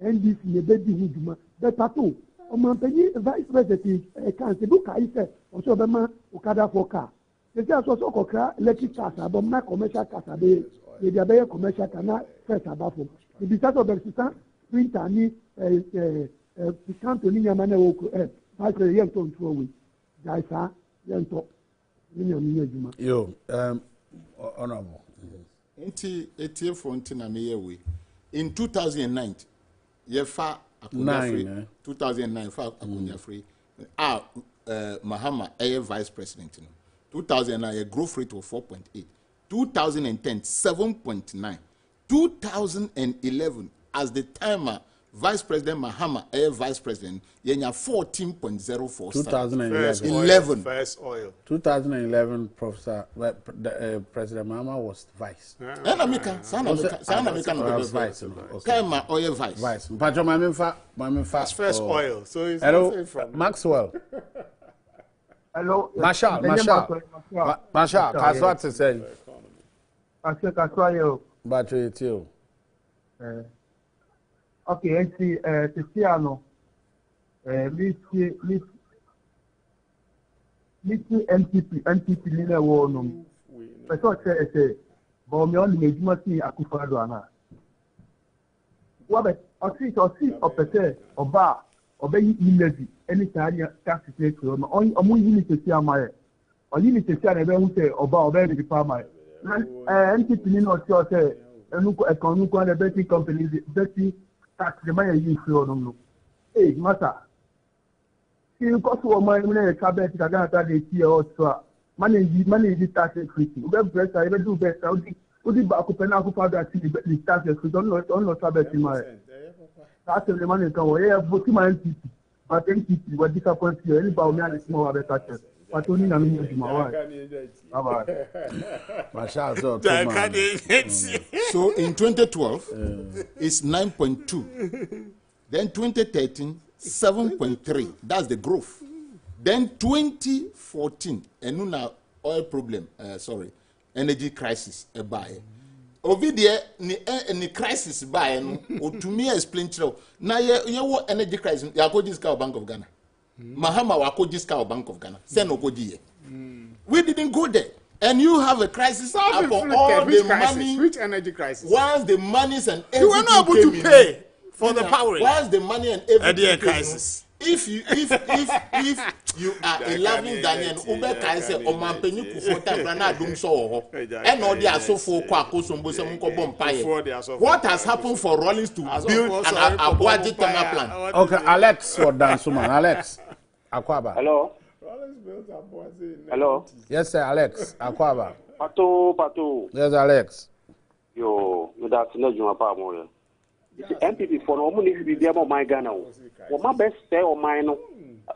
And this is a baby Hujuma. The Pato, Mampeni Vice President, can't look at it, or so the man who can for car. The judge was also electric cars, but my commercial cars are there. The commercial cannot first about them. The business of the system, printer, the company, Yamana, Vice President, don't throw away. Guys, young talk. Yo, honorable. In 2009, Yefa Akunya 2009 fa Akunya free. Mahama air vice president. 2009 a growth rate of 4.8. 2010 7.9. 2011 as the timer Vice President Mahama, Vice President, yenya 14.04 2011. First oil. 2011, Professor President Mahama was vice. Sana vice. Kema oil vice. Vice. Pato Mamimfa. That's first oil. So it's hello, Maxwell. Hello. Marshall. That's what to say. But it's you. Okay, and see, Tiziano, NTP, Nina Warnum. I thought, say, Bomion, Majimati, Akufadwana. What I see, or Pete, or Bar, or Bay Levy, any time tax is on unit to see my, or unit to see a very say, or Bar, or very department. NTP, Nino, say, and look at Conuka, betting companies, betting. The money you feel no. Hey, matter. You got to a money when a cabinet is against the year or so. Money is taxes free. Web press, I do best. Would the back open up for that the taxes we don't know cabinet in my. That's the money come away. But my NTP. But NTP was disappointed. Anybody man is more of a taxes. But only I mean, my wife. So in 2012, it's 9.2. Then 2013, 7.3. That's the growth. Then 2014, and now oil problem. Energy crisis. Over there, any crisis by no. To me, explain to now. You what energy crisis? You go discount Bank of Ghana. Mahama wako discount Bank of Ghana. Send Ogoji. We didn't go there. And you have a crisis for all the money. Which energy crisis? Once the monies and everything you were not able to pay for the power. Once the money and everything crisis. If you are a loving Ghanaian, Ube Kaise or Mampeni Kufota Brana Dum so and all the Asofo Kwaku Sombo Samunko Bompire. What has happened for Rollins to build an Abuaji Tama plan? Okay, Alex or Dansuman. Alex Akwaba. Hello. Hello. Yes, sir, Alex Akwaba. Pato. Yes, Alex. Yo, that's not your power. MPP for no money to be there about my Ghana. Or my best say or mine.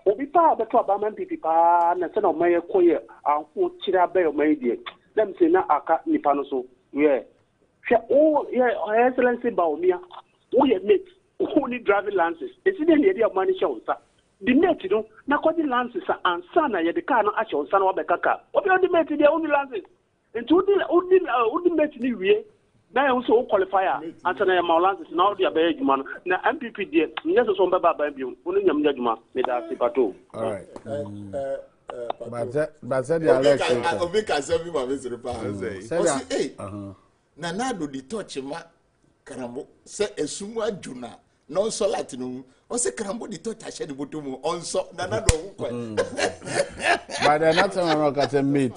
Obi pa the club MPP pa na send of my coyer and who chira bay of my dear. Them say na aka nipanoso. Yeah. Oh, yeah, excellency Baumia. Oh, yeah, mate. Only driving lances. It's in the idea of money shows. The mate, you know, na kwa the lances and sana ya the car no actual son of the kaka. What are the mate the only lances? And to the mate ni we. Now I also qualifier. Answer na my lances now the abeg man. Na MPP there. Yes, so mbaba ba biu. Only nyam nyaduma. Me da Pato. All right. But said the Alex. Obi ka serve my visit pa. Say na na do the touch ma karambo se esumu aduna no so latino. O se karambo the touch ahye the botomu onso na na do wo. But they're not a meet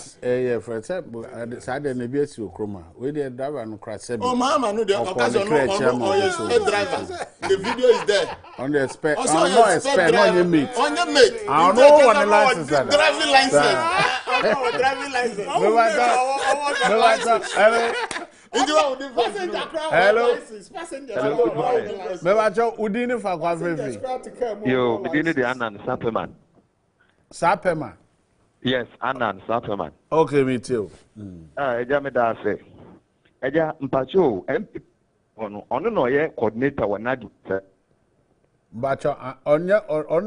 for example, Saturday and BS Okroma. We did driver and crash. Oh, Mama, no, the occasion driver. The video is there. On the spec, on your meet. On your meet. I don't know what the license is. Driving license. Driving license. No license. Hello. Hello. Udini for Kwaku. Yo, Udini the Annan Sapperman. Sapperman. Yes, Annan Sapperman. Okay, me too. Eja me da say. Eja mpacho MP ono no ye coordinator wa nadu. Bacho on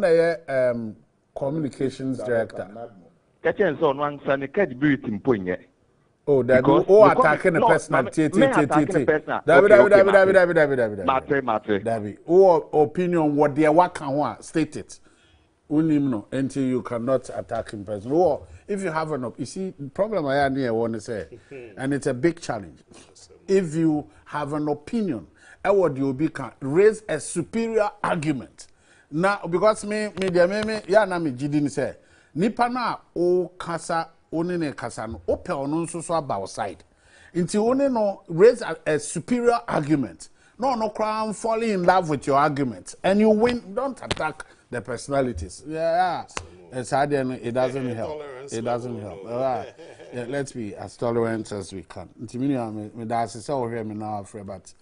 the communications director. Kachen so no ansa ne credibility mponye. Oh, that go attacking the person. David. Oh, opinion what they work state it. Until you cannot attack in person. Or if you have you see, the problem I want to say, and it's a big challenge. If you have an opinion, what you can raise a superior argument. Now, because me, ya na me jidini say, nipa na o kasa onene kasa no ope ono nso so about side. Until one no raise a superior argument. No crime falling in love with your argument, and you win. Don't attack the personalities. Yeah. It's hard and it doesn't help. It doesn't help. Yeah, let's be as tolerant as we can. Me that's so here me now afraid, but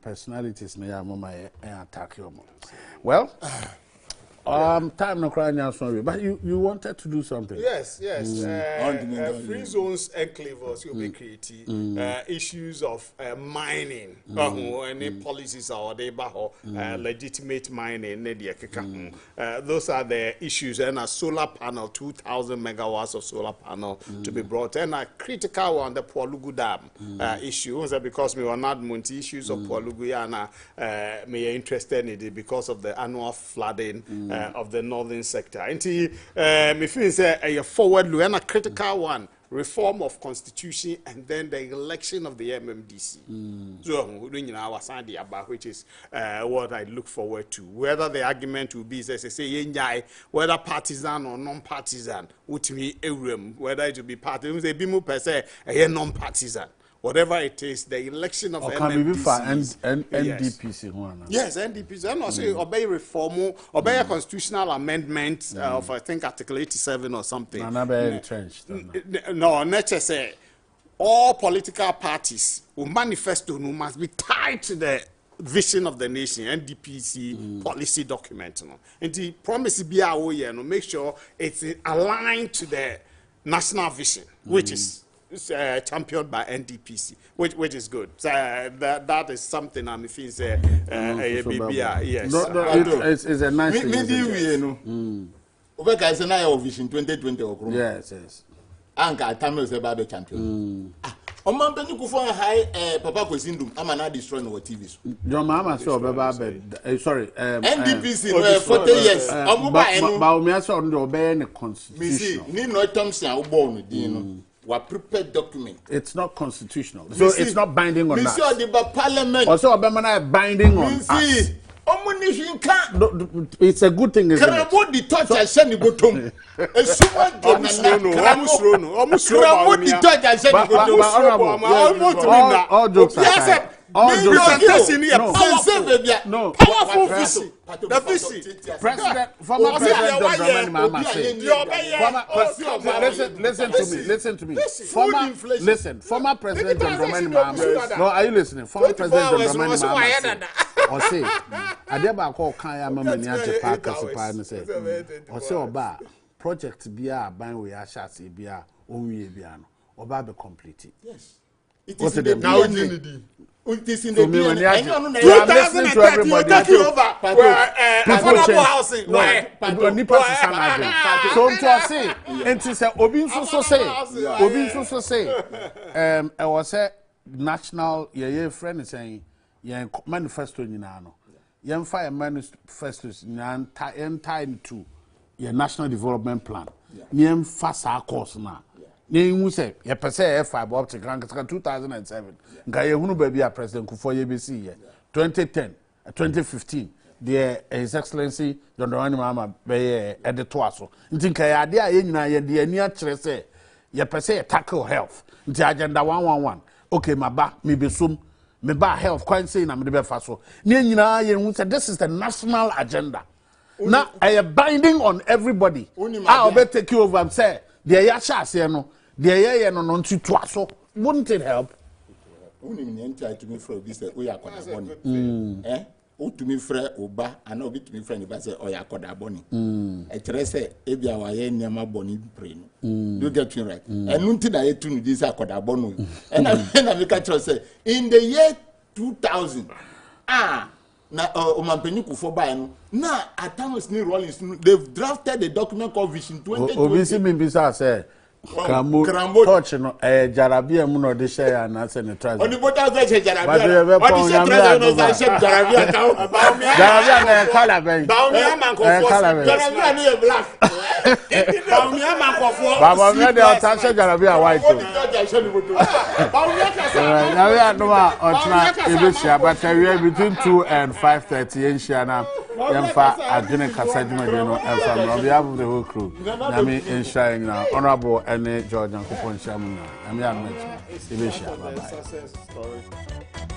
personalities na ya mama attack you. Well, time no cry now, sorry, but you wanted to do something. Yes. Free zones enclaves will be creating issues of mining. Any policies or they legitimate mining. Those are the issues. And a solar panel, 2,000 megawatts of solar panel to be brought. And a critical one, the Palugu Dam issue, because we were not multi issues of Palugu Yana. Me interested in it because of the annual flooding. Of the northern sector. And me feel say a forward look and a critical one, reform of constitution and then the election of the MMDC. So which is what I look forward to. Whether the argument will be say whether partisan or non-partisan, whether it will be party, say bimu per se a non-partisan. Whatever it is, the election of MMDC. NDPC. Yes, NDPC. And also obey reform, obey a constitutional amendment of, I think, Article 87 or something. No, nature say all political parties will manifesto must be tied to the vision of the nation, NDPC policy document. And the promise be make sure it's aligned to the national vision, which is championed by NDPC, which is good. So, that is something I'm feeling say yes. It's a nice thing. Maybe we know. Oveka is an vision 2020. Yes. Anka Tamil say about the champion. Oman Penny Kufo high Papa Kwesindum. I'm not destroying our TVs. Your mama saw sorry. NDPC 40 years. But me also obey the constitution. Ni no Thompson born you know. Prepared document. It's not constitutional. So it's not binding on us. Parliament. Also Obama binding on us. It's a good thing, isn't it? The touch I send the bottom. All jokes aside. Powerful vision. The vision. Former President John Dramani Mahama said. Listen to me. Former President John Dramani Mahama. No, are you listening? Former President John Dramani Mahama said. Or say, Adeba call Kaya Mamma Niaja Park as a partner said. Or say, Oba, project Bia, Banway Ashasi Bia, Owi Biano, Oba be completed. Yes. It is in the now. It is in the DNA. You are listening to everybody. Affordable housing. So to say, and to say, Obin so say, I was a national friend is saying, manifesto nyinano yen fire manifestos nyan tie to your national development plan yen fasa course na yen say ye pese fiber optic 2007 nga ye hunu ba bia president Kufuor ye besi ye 2010 2015 the His Excellency John Dramani Mahama be editor aso nti nka ya ade a ye nyina ye de ani a kire say ye pese tackle health nti agenda 111 okay maba me besum me ba health quite say na me be fa so ne nyina ye hu say this is the national agenda now I am binding on everybody I will take you over and say the ya sha ase no the ye no no ntu to aso wouldn't it help uni me enti to me for this we akoda boni o to me frɛ oba ana obi to me frɛ ne ba say o ya akoda boni e kire say e bia wa ye nyama boni pre no you get me right enu nti na ye tu no this akoda boni and na me ka kire say in the year 2000 na Mpensenpensenmu Kufuor by no na Atoms ni Rollins they've drafted a document called Vision 2020 obisi mbisa say Krambo touch no jarabia mu no de share na se ne trust oni bota say jarabia oni se trust no say jarabia ka jarabia na color ben baumia man Kufuor jarabia ni e black baumia man Kufuor baba me de otashe jarabia white baumia ka say jarabia no ma otna ebeshia but we between 2 and 5:30 yen share na yemfa Adwene kasajuma de no emfa on behalf of the whole crew na me enshine na honorable ene George Nkupon Shamu na me am mention ebeshia bye bye.